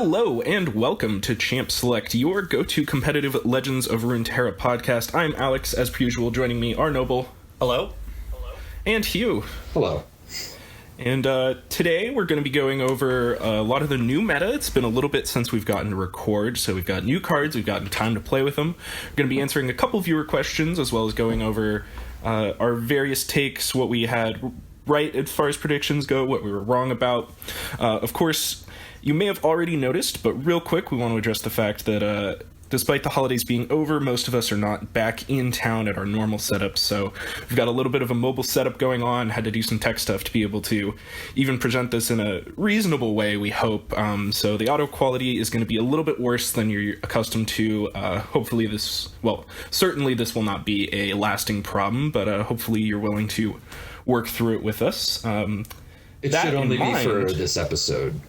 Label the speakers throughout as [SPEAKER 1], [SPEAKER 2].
[SPEAKER 1] Hello and welcome to Champ Select, your go-to competitive Legends of Runeterra podcast. I'm Alex, as per usual. Joining me are Noble.
[SPEAKER 2] Hello.
[SPEAKER 1] And Hugh.
[SPEAKER 3] Hello.
[SPEAKER 1] And today we're going to be going over a lot of the new meta. It's been a little bit since we've gotten to record, so we've got new cards, we've gotten time to play with them. We're going to be answering a couple viewer questions, as well as going over our various takes, what we had right as far as predictions go, what we were wrong about. Of course, you may have already noticed, but real quick, we want to address the fact that despite the holidays being over, most of us are not back in town at our normal setup, so we've got a little bit of a mobile setup going on, had to do some tech stuff to be able to even present this in a reasonable way, we hope. So the audio quality is going to be a little bit worse than you're accustomed to. Hopefully certainly this will not be a lasting problem, but hopefully you're willing to work through it with us.
[SPEAKER 3] It should only be for this episode.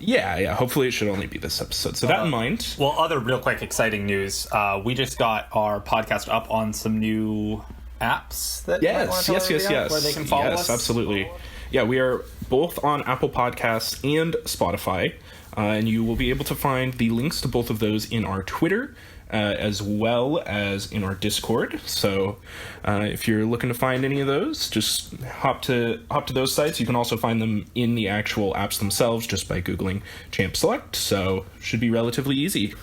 [SPEAKER 1] Yeah, hopefully it should only be this episode. So that in mind...
[SPEAKER 2] Well, other real quick exciting news. We just got our podcast up on some new apps that
[SPEAKER 1] Yes,
[SPEAKER 2] where they can follow us.
[SPEAKER 1] Yes, absolutely. Yeah, we are both on Apple Podcasts and Spotify, and you will be able to find the links to both of those in our Twitter, as well as in our Discord. So if you're looking to find any of those, just hop to those sites. You can also find them in the actual apps themselves just by Googling Champ Select, so should be relatively easy.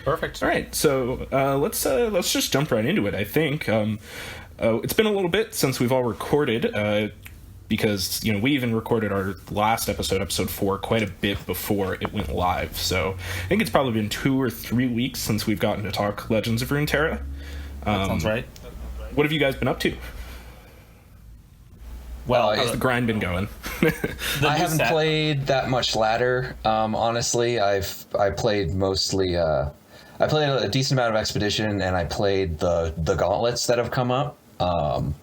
[SPEAKER 2] Perfect.
[SPEAKER 1] All right, so let's just jump right into it, I think. It's been a little bit since we've all recorded, because, we even recorded our last episode 4, quite a bit before it went live. So I think it's probably been 2 or 3 weeks since we've gotten to talk Legends of Runeterra.
[SPEAKER 2] That sounds right.
[SPEAKER 1] What have you guys been up to?
[SPEAKER 2] Well,
[SPEAKER 1] how's the grind been going?
[SPEAKER 3] I haven't played that much ladder, honestly. I played mostly... I played a decent amount of Expedition, and I played the gauntlets that have come up. I'm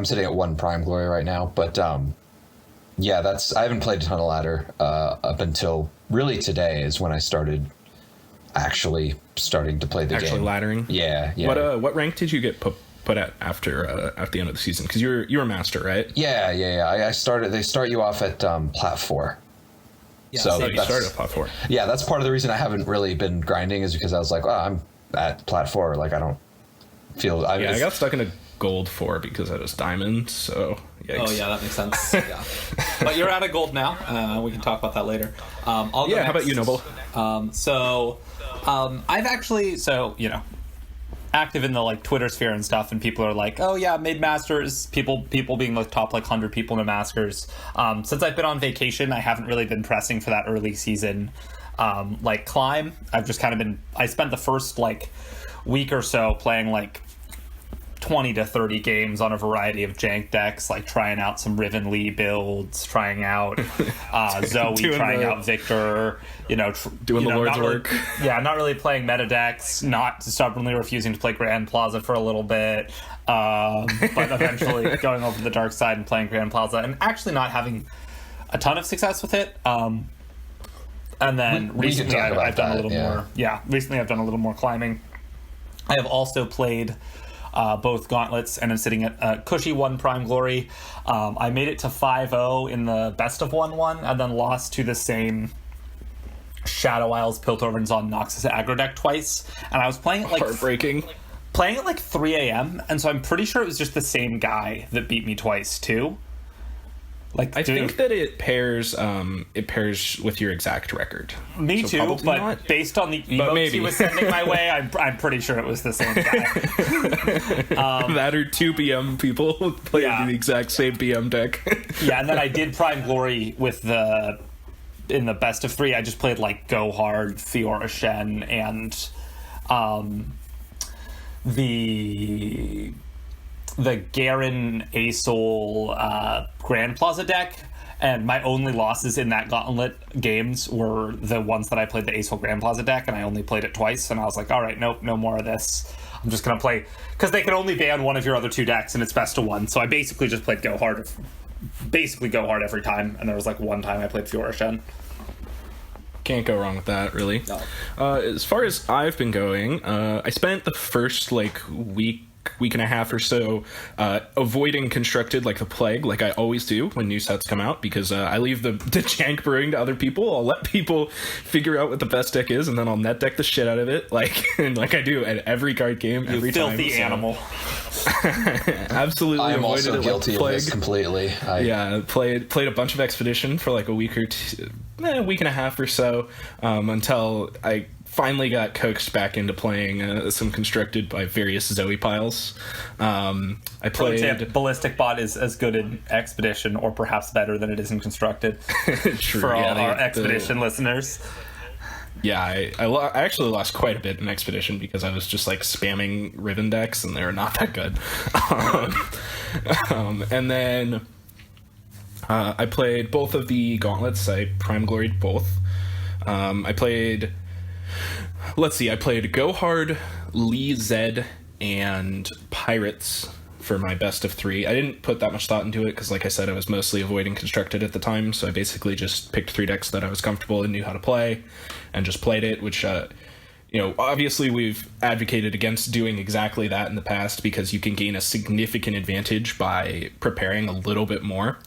[SPEAKER 3] sitting at 1 Prime Glory right now, but I haven't played a ton of ladder up until really today is when I started starting to play the game.
[SPEAKER 1] Actually laddering?
[SPEAKER 3] Yeah.
[SPEAKER 1] What rank did you get put at after the end of the season? Because you're a master, right?
[SPEAKER 3] Yeah. I started. They start you off at Plat 4.
[SPEAKER 1] Yeah, so you started at Plat 4.
[SPEAKER 3] Yeah, that's part of the reason I haven't really been grinding is because I was like, I'm at Plat 4. Like I don't feel. I
[SPEAKER 1] got stuck in a gold 4 because I was diamond, so yikes.
[SPEAKER 2] Oh yeah, that makes sense. Yeah. But you're out of gold now. We can talk about that later. I'll go next.
[SPEAKER 1] How about you, Noble?
[SPEAKER 2] I've actually active in the Twitter sphere and stuff, and people are like, oh yeah, mid masters, people being the top 100 people in the masters. Since I've been on vacation, I haven't really been pressing for that early season climb. I've just kind of been, I spent the first week or so playing 20 to 30 games on a variety of jank decks, trying out some Riven Lee builds, trying out Zoe, trying out Victor,
[SPEAKER 1] doing the Lord's work.
[SPEAKER 2] Not really playing meta decks, not stubbornly refusing to play Grand Plaza for a little bit, but eventually going over to the dark side and playing Grand Plaza and actually not having a ton of success with it. And then recently I've done a little more. Yeah, recently I've done a little more climbing. I have also played both gauntlets, and I'm sitting at cushy 1 Prime Glory. I made it to 5-0 in the best of 1-1, and then lost to the same Shadow Isles Piltover's on Noxus aggro deck twice. And I was playing it
[SPEAKER 1] heartbreaking.
[SPEAKER 2] Playing at 3 a.m. and so I'm pretty sure it was just the same guy that beat me twice too.
[SPEAKER 1] I think that it pairs with your exact record.
[SPEAKER 2] Me too, but not. Based on the emotes he was sending my way, I'm pretty sure it was the same guy.
[SPEAKER 1] That or 2 BM people playing the exact same BM deck.
[SPEAKER 2] And then I did Prime Glory in the best of 3. I just played Go Hard, Fiora Shen, and the Garen Asol Grand Plaza deck, and my only losses in that gauntlet games were the ones that I played the Asol Grand Plaza deck, and I only played it twice, and I was like, all right, nope, no more of this. I'm just going to play, because they can only ban one of your other 2 decks, and it's best of 1, so I basically just played Go Hard every time, and there was 1 time I played Fiora Shen.
[SPEAKER 1] Can't go wrong with that, really.
[SPEAKER 2] No.
[SPEAKER 1] As far as I've been going, I spent the first week week and a half or so, avoiding Constructed like the plague, like I always do when new sets come out, because I leave the jank brewing to other people. I'll let people figure out what the best deck is, and then I'll net deck the shit out of it, like and like I do at every card game, every time.
[SPEAKER 2] Filthy animal.
[SPEAKER 1] Absolutely.
[SPEAKER 3] I am
[SPEAKER 1] avoided
[SPEAKER 3] also
[SPEAKER 1] it
[SPEAKER 3] guilty
[SPEAKER 1] like the
[SPEAKER 3] of this
[SPEAKER 1] plague.
[SPEAKER 3] completely.
[SPEAKER 1] Played a bunch of Expedition for like a week or two, a week and a half or so, until I finally got coaxed back into playing some Constructed by various Zoe piles. I
[SPEAKER 2] Pro tip,
[SPEAKER 1] played
[SPEAKER 2] Ballistic Bot is as good in Expedition, or perhaps better than it is in Constructed.
[SPEAKER 1] True,
[SPEAKER 2] For all
[SPEAKER 1] yeah,
[SPEAKER 2] our Expedition listeners.
[SPEAKER 1] Yeah, I actually lost quite a bit in Expedition because I was just like spamming Riven decks and they were not that good. And then I played both of the gauntlets. I prime gloried both. I played Go Hard, Lee Zed, and Pirates for my best of 3. I didn't put that much thought into it because, like I said, I was mostly avoiding Constructed at the time, so I basically just picked 3 decks that I was comfortable and knew how to play, and just played it, which, obviously we've advocated against doing exactly that in the past because you can gain a significant advantage by preparing a little bit more.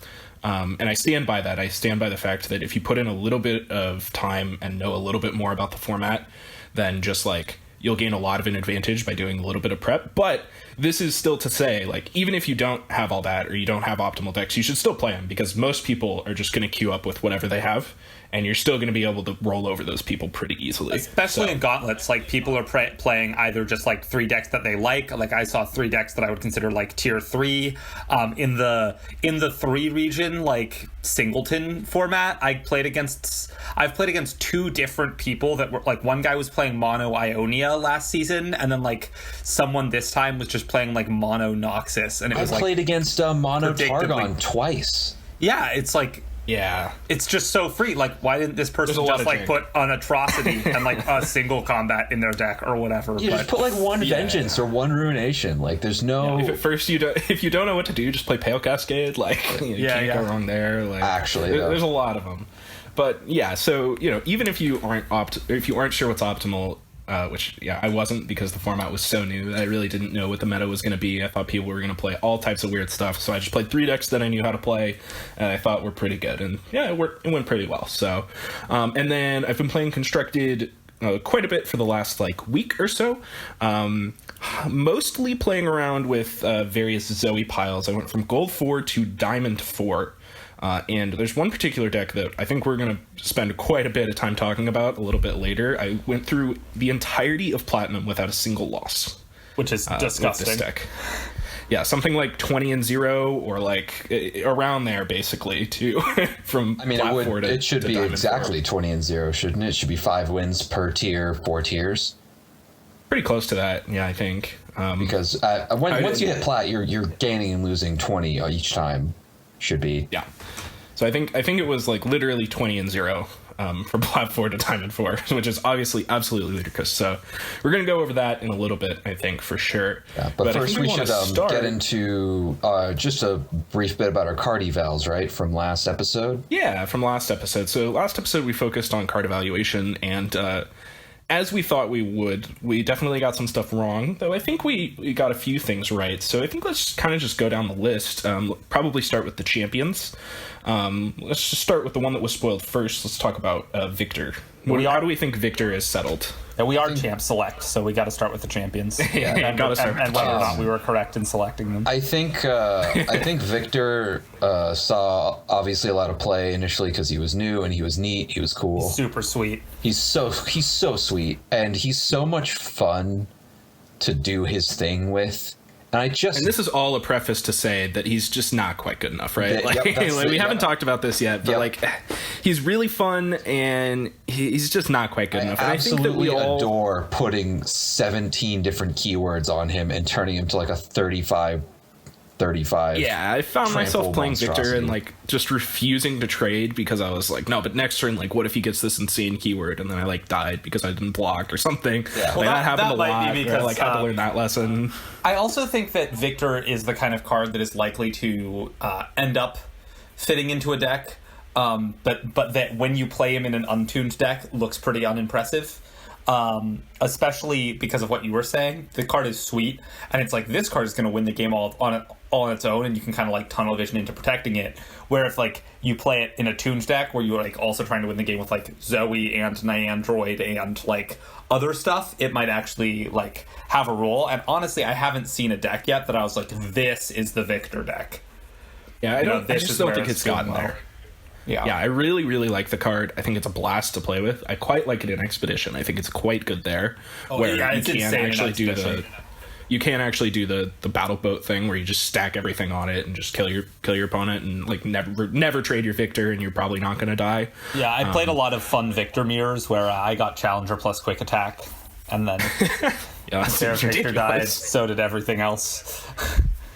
[SPEAKER 1] And I stand by that. I stand by the fact that if you put in a little bit of time and know a little bit more about the format, then just like you'll gain a lot of an advantage by doing a little bit of prep. But this is still to say, like, even if you don't have all that or you don't have optimal decks, you should still play them because most people are just going to queue up with whatever they have, and you're still going to be able to roll over those people pretty easily.
[SPEAKER 2] Especially in Gauntlets, like people are playing either just like 3 decks that they like. Like I saw 3 decks that I would consider like tier 3. In the 3 region, like singleton format, I've played against 2 different people that were like, one guy was playing mono Ionia last season, and then like someone this time was just playing like mono Noxus, and it was
[SPEAKER 3] I played against mono
[SPEAKER 2] predictably-
[SPEAKER 3] Targon twice.
[SPEAKER 2] yeah, it's like.
[SPEAKER 1] Yeah.
[SPEAKER 2] It's just so free. Like, why didn't this person
[SPEAKER 1] There's a lot
[SPEAKER 2] just
[SPEAKER 1] of
[SPEAKER 2] like
[SPEAKER 1] jank.
[SPEAKER 2] put an atrocity and like a single combat in their deck or whatever?
[SPEAKER 3] You just put like one Vengeance or one Ruination. Like, there's no.
[SPEAKER 1] If at first if you don't know what to do, just play Pale Cascade. Like, you can't go wrong there. Like,
[SPEAKER 3] Actually, though.
[SPEAKER 1] there's a lot of them. But yeah, so even if you aren't sure what's optimal, which I wasn't, because the format was so new. I really didn't know what the meta was going to be. I thought people were going to play all types of weird stuff, so I just played 3 decks that I knew how to play, and I thought were pretty good. And yeah, it went pretty well. So, and then I've been playing Constructed quite a bit for the last like week or so. Mostly playing around with various Zoe piles. I went from Gold 4 to Diamond 4. And there's one particular deck that I think we're going to spend quite a bit of time talking about a little bit later. I went through the entirety of Platinum without a single loss.
[SPEAKER 2] Which is
[SPEAKER 1] With
[SPEAKER 2] disgusting.
[SPEAKER 1] this deck. Yeah, something like 20-0 or like around there, basically, too. From
[SPEAKER 3] I mean,
[SPEAKER 1] Plat 4 to
[SPEAKER 3] it should
[SPEAKER 1] to
[SPEAKER 3] be
[SPEAKER 1] Diamond 4.
[SPEAKER 3] exactly 20-0, shouldn't it? It should be 5 wins per tier, 4 tiers.
[SPEAKER 1] Pretty close to that, yeah, I think.
[SPEAKER 3] Because once you hit Plat, you're gaining and losing 20 each time. Should be.
[SPEAKER 1] Yeah. So I think it was like literally 20-0 from Plat 4 to Diamond 4, which is obviously absolutely ludicrous. So we're going to go over that in a little bit, I think, for sure.
[SPEAKER 3] Yeah, but
[SPEAKER 1] I
[SPEAKER 3] first
[SPEAKER 1] think
[SPEAKER 3] we
[SPEAKER 1] wanna
[SPEAKER 3] should get into just a brief bit about our card evals, right, from last episode?
[SPEAKER 1] Yeah, from last episode. So last episode we focused on card evaluation, and as we thought we would, we definitely got some stuff wrong, though I think we got a few things right. So I think let's kind of just go down the list. Probably start with the champions. Let's just start with the one that was spoiled first. Let's talk about Victor. How do we think Victor is settled?
[SPEAKER 2] And we are champ select, so we got to start with the champions.
[SPEAKER 1] Yeah, gotta start with
[SPEAKER 2] and
[SPEAKER 1] the
[SPEAKER 2] whether or
[SPEAKER 1] champs.
[SPEAKER 2] not we were correct in selecting them.
[SPEAKER 3] I think Victor saw obviously a lot of play initially because he was new and he was neat, he was cool.
[SPEAKER 2] Super sweet.
[SPEAKER 3] He's so sweet, and he's so much fun to do his thing with. And
[SPEAKER 1] this is all a preface to say that he's just not quite good enough, right?
[SPEAKER 3] Yeah,
[SPEAKER 1] We haven't talked about this yet, but like, he's really fun, and he's just not quite good enough. And I think that
[SPEAKER 3] absolutely
[SPEAKER 1] we all
[SPEAKER 3] adore putting 17 different keywords on him and turning him to like a 35.
[SPEAKER 1] Yeah, I found myself
[SPEAKER 3] trample
[SPEAKER 1] playing Victor
[SPEAKER 3] monstrosity.
[SPEAKER 1] and like just refusing to trade because I was like, no, but next turn, like, what if he gets this insane keyword? And then I like died because I didn't block or something.
[SPEAKER 3] Yeah.
[SPEAKER 1] Like,
[SPEAKER 2] Well,
[SPEAKER 1] that happened
[SPEAKER 2] that
[SPEAKER 1] a
[SPEAKER 2] might
[SPEAKER 1] lot.
[SPEAKER 2] be
[SPEAKER 1] Where I like
[SPEAKER 2] because,
[SPEAKER 1] had to learn that lesson.
[SPEAKER 2] I also think that Victor is the kind of card that is likely to end up fitting into a deck, but that when you play him in an untuned deck, looks pretty unimpressive. especially because of what you were saying. The card is sweet, and it's like this card is going to win the game all on its own, and you can kind of like tunnel vision into protecting it. Where if like you play it in a Toons deck where you're like also trying to win the game with like Zoe and Niandroid and like other stuff, it might actually like have a role. And honestly, I haven't seen a deck yet that I was like, this is the Victor deck.
[SPEAKER 1] Yeah, I just don't think it's gotten
[SPEAKER 2] well.
[SPEAKER 1] there.
[SPEAKER 2] Yeah.
[SPEAKER 1] Yeah, I really, really like the card. I think it's a blast to play with. I quite like it in Expedition. I think it's quite good there. Where
[SPEAKER 2] yeah,
[SPEAKER 1] you
[SPEAKER 2] it's
[SPEAKER 1] can
[SPEAKER 2] insane in
[SPEAKER 1] actually do
[SPEAKER 2] Expedition.
[SPEAKER 1] you can actually do the battle boat thing where you just stack everything on it and just kill your opponent and like never trade your Victor, and you're probably not going to die.
[SPEAKER 2] Yeah, I played a lot of fun Victor mirrors where I got Challenger plus Quick Attack, and then
[SPEAKER 1] Yeah, that
[SPEAKER 2] their
[SPEAKER 1] seems
[SPEAKER 2] Victor died,
[SPEAKER 1] ridiculous.
[SPEAKER 2] so did everything else.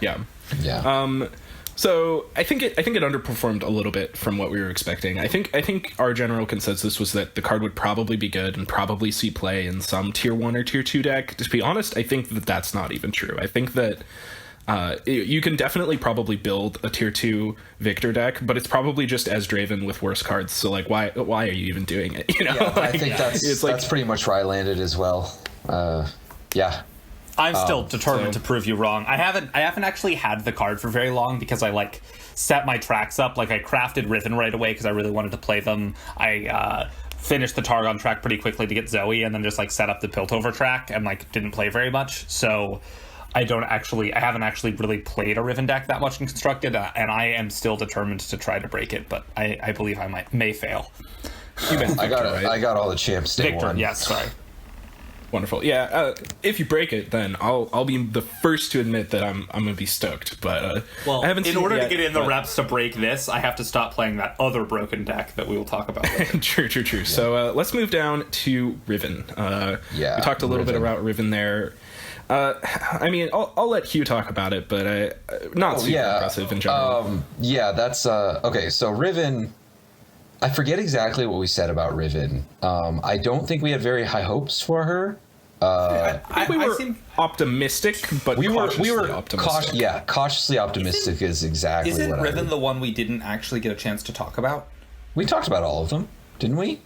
[SPEAKER 1] Yeah.
[SPEAKER 3] Yeah.
[SPEAKER 1] So I think it underperformed a little bit from what we were expecting. I think our general consensus was that the card would probably be good and probably see play in some tier 1 or tier 2 deck. To be honest, I think that that's not even true. I think that you can definitely probably build a tier 2 Victor deck, but it's probably just as Draven with worse cards. So like, why are you even doing it? You know,
[SPEAKER 3] Yeah, I
[SPEAKER 1] Like,
[SPEAKER 3] think
[SPEAKER 1] it's like,
[SPEAKER 3] that's pretty much where I landed as well. Yeah.
[SPEAKER 2] I'm still determined to prove you wrong. I haven't actually had the card for very long because I like set my tracks up. Like I crafted Riven right away because I really wanted to play them. I finished the Targon track pretty quickly to get Zoe, and then just like set up the Piltover track and like didn't play very much. So I haven't actually really played a Riven deck that much in Constructed, and I am still determined to try to break it, but I believe I may fail.
[SPEAKER 1] you meant
[SPEAKER 3] I got
[SPEAKER 1] Victor, right?
[SPEAKER 3] I got all the champs day
[SPEAKER 2] Victor,
[SPEAKER 3] one.
[SPEAKER 2] yes, sorry.
[SPEAKER 1] Wonderful. Yeah, if you break it, then I'll be the first to admit that I'm gonna be stoked. But
[SPEAKER 2] Well,
[SPEAKER 1] I haven't
[SPEAKER 2] in
[SPEAKER 1] seen
[SPEAKER 2] order
[SPEAKER 1] it
[SPEAKER 2] to
[SPEAKER 1] yet,
[SPEAKER 2] get in the
[SPEAKER 1] but-
[SPEAKER 2] reps to break this, I have to stop playing that other broken deck that we will talk about later.
[SPEAKER 1] True. So let's move down to Riven.
[SPEAKER 3] Yeah,
[SPEAKER 1] we talked a little bit
[SPEAKER 3] Riven.
[SPEAKER 1] about Riven there. I mean, I'll let Hugh talk about it, but not super impressive in general.
[SPEAKER 3] Yeah, that's okay. So Riven, I forget exactly what we said about Riven. I don't think we had very high hopes for her.
[SPEAKER 1] I think we
[SPEAKER 2] I
[SPEAKER 1] were
[SPEAKER 2] seem-
[SPEAKER 1] optimistic, but
[SPEAKER 3] We were
[SPEAKER 1] optimistic.
[SPEAKER 3] cautiously optimistic is exactly
[SPEAKER 2] Isn't
[SPEAKER 3] what
[SPEAKER 2] Riven the one we didn't actually get a chance to talk about?
[SPEAKER 3] we talked about all of them, didn't we?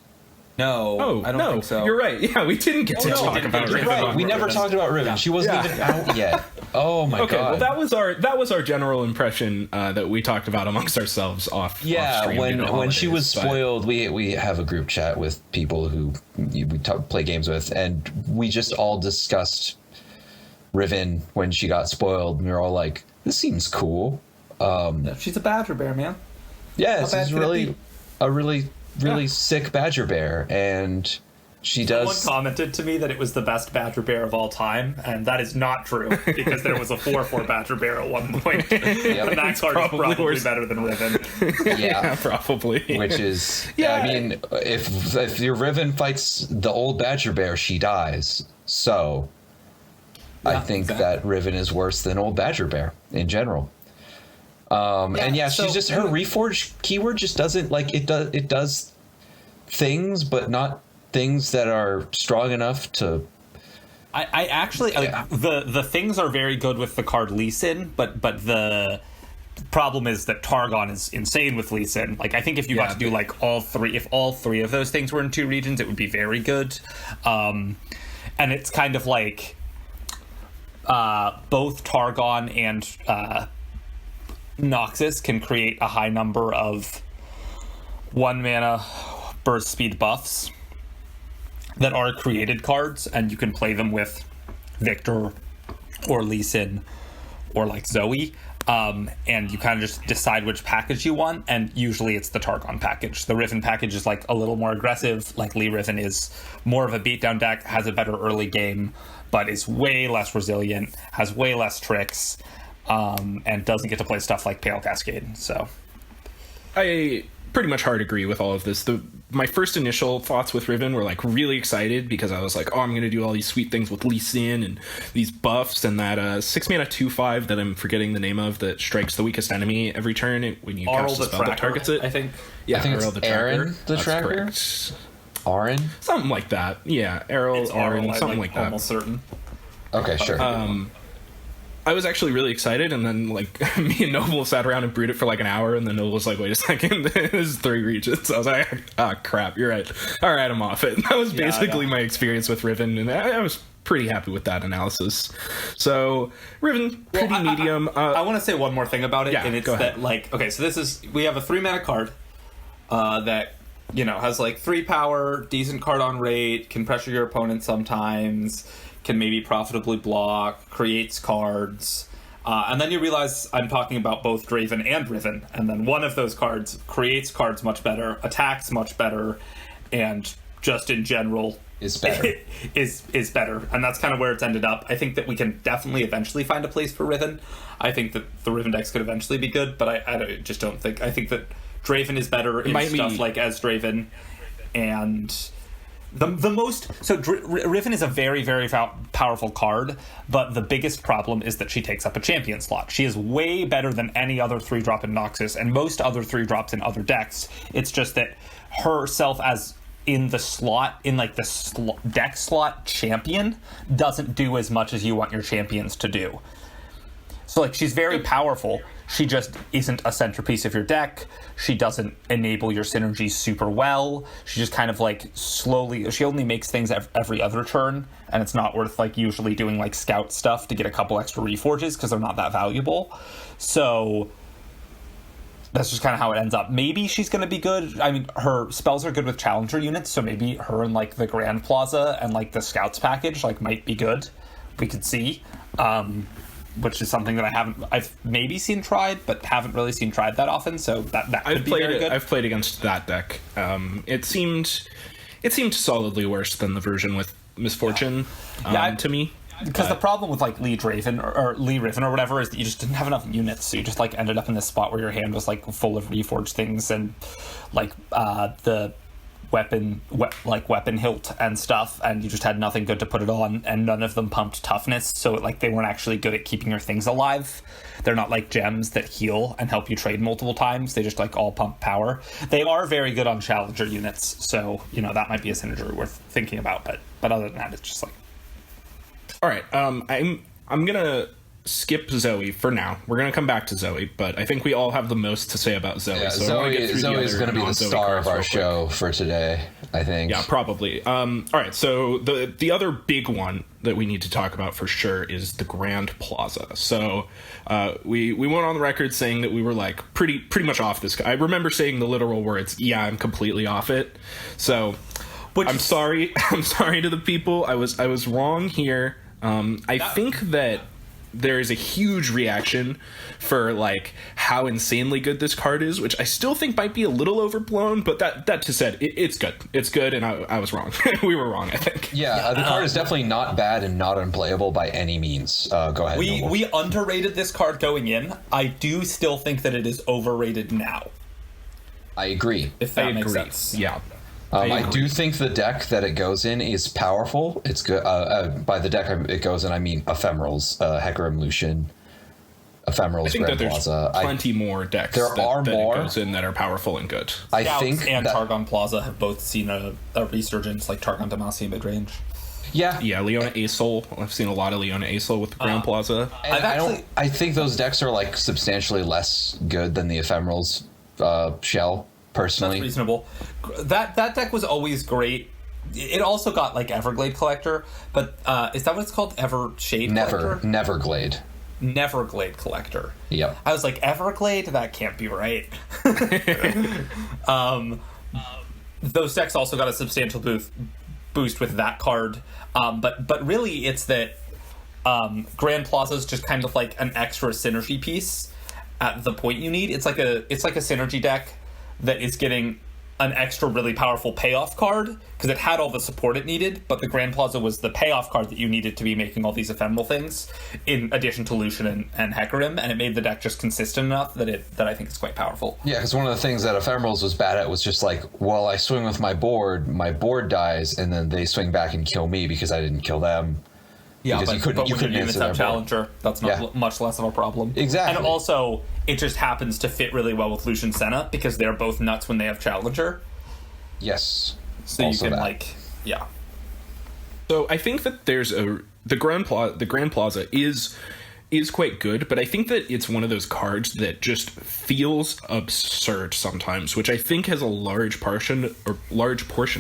[SPEAKER 2] No,
[SPEAKER 1] Oh,
[SPEAKER 2] I don't
[SPEAKER 1] no,
[SPEAKER 2] think so.
[SPEAKER 1] you're right. Yeah, we didn't get to
[SPEAKER 2] no, we
[SPEAKER 1] talk
[SPEAKER 2] didn't
[SPEAKER 1] about
[SPEAKER 2] get to
[SPEAKER 1] Riven.
[SPEAKER 2] talk about
[SPEAKER 3] We never
[SPEAKER 2] Riven.
[SPEAKER 3] talked about Riven. She wasn't
[SPEAKER 1] Yeah.
[SPEAKER 3] even out yet. Oh my
[SPEAKER 1] Okay,
[SPEAKER 3] god.
[SPEAKER 1] well that was our general impression that we talked about amongst ourselves off.
[SPEAKER 3] Yeah,
[SPEAKER 1] off stream
[SPEAKER 3] when
[SPEAKER 1] due to
[SPEAKER 3] when she was
[SPEAKER 1] holidays, but-
[SPEAKER 3] spoiled, we have a group chat with people who play games with, and we just all discussed Riven when she got spoiled. And we were all like, "This seems cool."
[SPEAKER 2] She's a badger bear, man.
[SPEAKER 3] Yeah,
[SPEAKER 2] How
[SPEAKER 3] this
[SPEAKER 2] bad
[SPEAKER 3] is
[SPEAKER 2] could it
[SPEAKER 3] really
[SPEAKER 2] be?
[SPEAKER 3] a really sick badger bear, and she
[SPEAKER 2] Someone
[SPEAKER 3] does.
[SPEAKER 2] commented to me that it was the best badger bear of all time, and that is not true because there was a 4/4 badger bear at one point. And that card is
[SPEAKER 1] probably
[SPEAKER 2] probably
[SPEAKER 1] worse.
[SPEAKER 2] better than Riven.
[SPEAKER 1] yeah,
[SPEAKER 3] Yeah,
[SPEAKER 1] probably.
[SPEAKER 3] which is
[SPEAKER 1] Yeah.
[SPEAKER 3] I mean, if your Riven fights the old badger bear, she dies. So I think
[SPEAKER 2] exactly.
[SPEAKER 3] that Riven is worse than old badger bear in general. And yeah,
[SPEAKER 2] so-
[SPEAKER 3] she's just her reforge keyword just doesn't like it does things, but not things that are strong enough to.
[SPEAKER 2] I actually
[SPEAKER 3] Yeah.
[SPEAKER 2] the things are very good with the card Lee Sin, but the problem is that Targon is insane with Lee Sin. Like I think if you got to do like all three of those things were in 2 regions, it would be very good. And it's kind of like both Targon and Noxus can create a high number of 1 mana burst speed buffs that are created cards, and you can play them with Victor or Lee Sin or like Zoe. And you kind of just decide which package you want, and usually it's the Targon package. The Riven package is like a little more aggressive, like Lee Riven is more of a beatdown deck, has a better early game, but is way less resilient, has way less tricks, and doesn't get to play stuff like Pale Cascade. So
[SPEAKER 1] I pretty much hard agree with all of this. My first initial thoughts with Riven were like really excited because I was like, oh, I'm going to do all these sweet things with Lee Sin and these buffs and that 6-mana 2/5 that I'm forgetting the name of that strikes the weakest enemy every turn when you
[SPEAKER 2] Arl
[SPEAKER 1] cast a
[SPEAKER 2] the
[SPEAKER 1] spell that
[SPEAKER 2] Tracker,
[SPEAKER 1] targets it.
[SPEAKER 2] I think.
[SPEAKER 1] Yeah,
[SPEAKER 3] I think
[SPEAKER 1] Arl
[SPEAKER 3] it's
[SPEAKER 1] the Tracker.
[SPEAKER 3] Aaron the
[SPEAKER 1] That's
[SPEAKER 3] Tracker?
[SPEAKER 1] correct.
[SPEAKER 3] Aaron?
[SPEAKER 1] Something like that. Yeah, Errol,
[SPEAKER 2] It's Arl,
[SPEAKER 1] Aaron,
[SPEAKER 2] I'm
[SPEAKER 1] something like that.
[SPEAKER 2] almost certain.
[SPEAKER 3] Okay, sure.
[SPEAKER 1] I was actually really excited, and then like me and Noble sat around and brewed it for like an hour, and then Noble was like, "Wait a second, this is 3 regions." I was like, "Ah, crap, you're right. All right, I'm off it." That was basically my experience with Riven, and I was pretty happy with that analysis. So Riven, pretty medium.
[SPEAKER 2] I want to say one more thing about it,
[SPEAKER 1] Yeah,
[SPEAKER 2] and it's
[SPEAKER 1] go ahead.
[SPEAKER 2] that like, okay, so we have a 3-mana card that has like 3 power, decent card on rate, can pressure your opponent sometimes, can maybe profitably block, creates cards. And then you realize I'm talking about both Draven and Riven, and then one of those cards creates cards much better, attacks much better, and just in general
[SPEAKER 3] Is better.
[SPEAKER 2] is better. And that's kind of where it's ended up. I think that we can definitely eventually find a place for Riven. I think that the Riven decks could eventually be good, but I just don't think. I think that Draven is better in stuff like as Draven, and Riven is a very, very powerful card, but the biggest problem is that she takes up a champion slot. She is way better than any other 3-drop in Noxus and most other 3-drops in other decks. It's just that herself as in the slot, in like the deck slot champion, doesn't do as much as you want your champions to do. So like, she's very powerful. She just isn't a centerpiece of your deck. She doesn't enable your synergies super well. She just kind of like slowly, she only makes things every other turn, and it's not worth like usually doing like scout stuff to get a couple extra reforges because they're not that valuable. So that's just kind of how it ends up. Maybe she's going to be good. I mean, her spells are good with challenger units, so maybe her and like the Grand Plaza and like the scouts package like might be good. We could see. Which is something that I've maybe seen tried, but haven't really seen tried that often. So that could be very good.
[SPEAKER 1] I've played against that deck. It seemed solidly worse than the version with Misfortune. To me,
[SPEAKER 2] because the problem with like Lee Riven or whatever is that you just didn't have enough units, so you just like ended up in this spot where your hand was like full of reforged things and like the weapon hilt and stuff, and you just had nothing good to put it on, and none of them pumped toughness, so like they weren't actually good at keeping your things alive. They're not like gems that heal and help you trade multiple times. They just like all pump power. They are very good on challenger units, so that might be a synergy worth thinking about, but other than that, it's just like,
[SPEAKER 1] all right, I'm gonna skip Zoe for now. We're gonna come back to Zoe, but I think we all have the most to say about Zoe.
[SPEAKER 3] Yeah,
[SPEAKER 1] so I wanna get through
[SPEAKER 3] Zoe is going to be the
[SPEAKER 1] non-Zoe
[SPEAKER 3] star
[SPEAKER 1] cards
[SPEAKER 3] of our
[SPEAKER 1] real quick.
[SPEAKER 3] show for today, I think.
[SPEAKER 1] Yeah, probably. All right, so the other big one that we need to talk about for sure is the Grand Plaza. So we went on the record saying that we were like pretty much off this. I remember saying the literal words, "Yeah, I'm completely off it." So I'm sorry. I'm sorry to the people. I was wrong here. I think that there is a huge reaction for like how insanely good this card is, which I still think might be a little overblown, but that just said, it's good. It's good, and I was wrong. We were wrong, I think.
[SPEAKER 3] Yeah, the card is definitely not bad and not unplayable by any means. Go ahead.
[SPEAKER 2] we underrated this card going in. I do still think that it is overrated now,
[SPEAKER 3] I agree.
[SPEAKER 2] if that makes sense.
[SPEAKER 1] Yeah.
[SPEAKER 3] I do think the deck that it goes in is powerful. It's good. By the deck it goes in, I mean Ephemerals, Hecarim Lucian, Ephemerals,
[SPEAKER 1] I think
[SPEAKER 3] Grand
[SPEAKER 1] that there's
[SPEAKER 3] Plaza.
[SPEAKER 1] plenty more decks
[SPEAKER 3] there are
[SPEAKER 1] that
[SPEAKER 3] more.
[SPEAKER 1] it goes in that are powerful and good.
[SPEAKER 3] I
[SPEAKER 2] Scouts
[SPEAKER 3] think
[SPEAKER 2] and
[SPEAKER 3] that,
[SPEAKER 2] Targon Plaza have both seen a resurgence, like Targon Demacia midrange.
[SPEAKER 1] Yeah, Leona Aesol. I've seen a lot of Leona Aesol with the Grand Plaza.
[SPEAKER 3] And I think those decks are like substantially less good than the Ephemerals shell. Personally,
[SPEAKER 2] That's reasonable. That deck was always great. It also got like Everglade Collector, but is that what it's called? Evershade Collector?
[SPEAKER 3] Neverglade.
[SPEAKER 2] Neverglade Collector.
[SPEAKER 3] Yep.
[SPEAKER 2] I was like, Everglade? That can't be right. Those decks also got a substantial boost with that card. But really, it's that Grand Plaza is just kind of like an extra synergy piece at the point you need. It's like a synergy deck that is getting an extra really powerful payoff card because it had all the support it needed, but the Grand Plaza was the payoff card that you needed to be making all these ephemeral things in addition to Lucian and Hecarim, and it made the deck just consistent enough that I think it's quite powerful.
[SPEAKER 3] Yeah, because one of the things that Ephemerals was bad at was just like, well, I swing with my board dies, and then they swing back and kill me because I didn't kill them.
[SPEAKER 2] Yeah,
[SPEAKER 3] because
[SPEAKER 2] but when your units have
[SPEAKER 3] their
[SPEAKER 2] Challenger, that's not
[SPEAKER 3] Yeah.
[SPEAKER 2] much less of a problem.
[SPEAKER 3] Exactly.
[SPEAKER 2] And also, it just happens to fit really well with Lucian Senna because they're both nuts when they have Challenger.
[SPEAKER 3] Yes.
[SPEAKER 2] So
[SPEAKER 3] Also
[SPEAKER 2] you can
[SPEAKER 3] that.
[SPEAKER 1] So I think that there's the Grand Plaza is is quite good, but I think that it's one of those cards that just feels absurd sometimes, which I think has a large portion,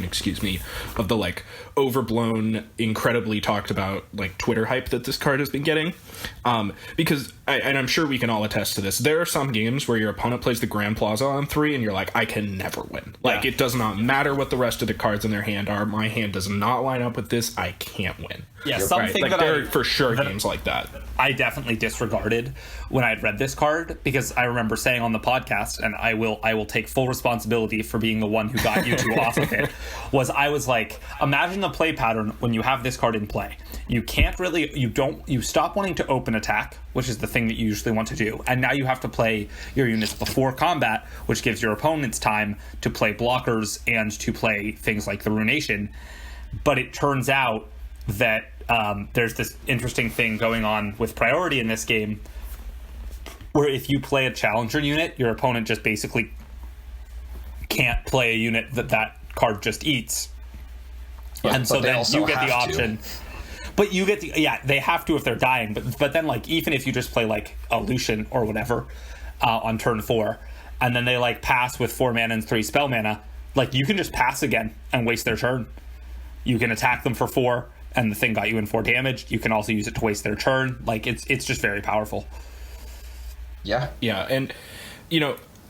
[SPEAKER 1] excuse me, of the like overblown, incredibly talked about like Twitter hype that this card has been getting. Because and I'm sure we can all attest to this. There are some games where your opponent plays the Grand Plaza on 3 and you're like, I can never win. Like, it does not matter what the rest of the cards in their hand are. My hand does not line up with this. I can't win.
[SPEAKER 2] Yeah,
[SPEAKER 1] Right?
[SPEAKER 2] something
[SPEAKER 1] Like,
[SPEAKER 2] that
[SPEAKER 1] there are for sure games like that.
[SPEAKER 2] I definitely disregarded when I had read this card, because I remember saying on the podcast, and I will take full responsibility for being the one who got you two off of it, I was like, imagine the play pattern when you have this card in play. You can't really, you stop wanting to open attack, which is the thing that you usually want to do, and now you have to play your units before combat, which gives your opponents time to play blockers and to play things like the Ruination. But it turns out that there's this interesting thing going on with priority in this game, where if you play a challenger unit, your opponent just basically can't play a unit that card just eats.
[SPEAKER 3] Yeah,
[SPEAKER 2] and so then you get the option. But you get they have to if they're dying. But then, like, even if you just play like a Lucian or whatever on turn 4, and then they like pass with 4 mana and 3 spell mana, like, you can just pass again and waste their turn. You can attack them for 4, and the thing got you in 4 damage. You can also use it to waste their turn. Like, it's just very powerful.
[SPEAKER 3] Yeah.
[SPEAKER 1] Yeah, and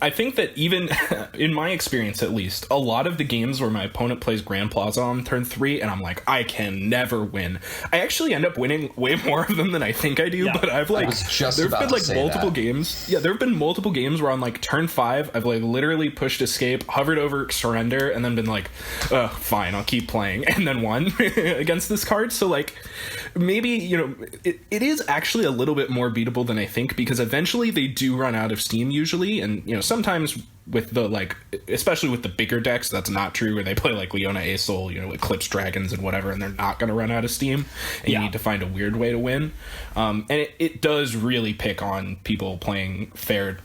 [SPEAKER 1] I think that even in my experience, at least, a lot of the games where my opponent plays Grand Plaza on turn 3 and I'm like, I can never win, I actually end up winning way more of them than I think I do. Yeah. But I've like, there've been like multiple games. Yeah, there have been multiple games where on like turn 5, I've like literally pushed escape, hovered over surrender, and then been like, fine, I'll keep playing, and then won against this card. So like, maybe, it is actually a little bit more beatable than I think, because eventually they do run out of steam usually, and sometimes with the like, especially with the bigger decks, that's not true, where they play like Leona Aesol, Eclipse Dragons and whatever, and they're not going to run out of steam, and you need to find a weird way to win. And it does really pick on people playing fair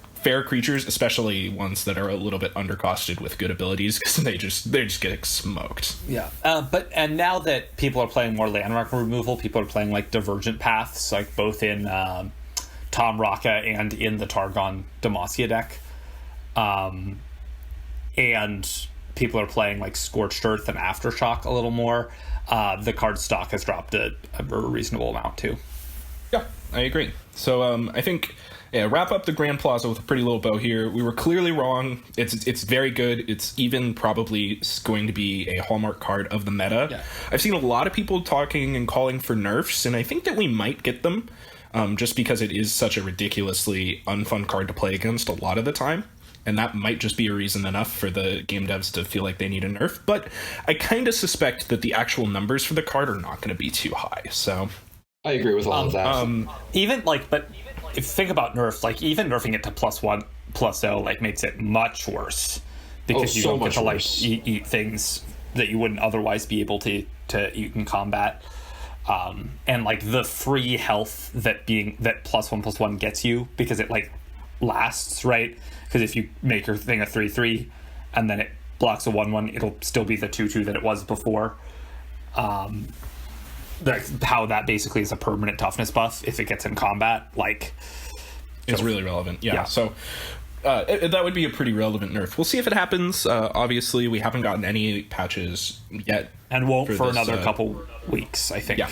[SPEAKER 1] creatures, especially ones that are a little bit undercosted with good abilities, because they just get smoked.
[SPEAKER 2] Yeah, and now that people are playing more landmark removal, people are playing like Divergent Paths, like both in Tom Raka and in the Targon Demacia deck. And people are playing like Scorched Earth and Aftershock a little more. The card stock has dropped a reasonable amount too.
[SPEAKER 1] Yeah, I agree. So I think wrap up the Grand Plaza with a pretty little bow here. We were clearly wrong. It's very good. It's even probably going to be a hallmark card of the meta. Yeah. I've seen a lot of people talking and calling for nerfs, and I think that we might get them, just because it is such a ridiculously unfun card to play against a lot of the time. And that might just be a reason enough for the game devs to feel like they need a nerf. But I kind of suspect that the actual numbers for the card are not going to be too high. So
[SPEAKER 4] I agree with all of that.
[SPEAKER 2] Even like, but if you think about nerfs, like even nerfing it to +1/+0, like makes it much worse, because you don't get to like eat things that you wouldn't otherwise be able to eat in combat. And like the free health that +1/+1 gets you, because it like lasts, right? Because if you make your thing a 3/3 and then it blocks a 1/1, it'll still be the 2/2 that it was before. How that basically is a permanent toughness buff if it gets in combat, like,
[SPEAKER 1] it's really relevant. Yeah. So that would be a pretty relevant nerf. We'll see if it happens. Obviously, we haven't gotten any patches yet,
[SPEAKER 2] and won't for another couple weeks, I think.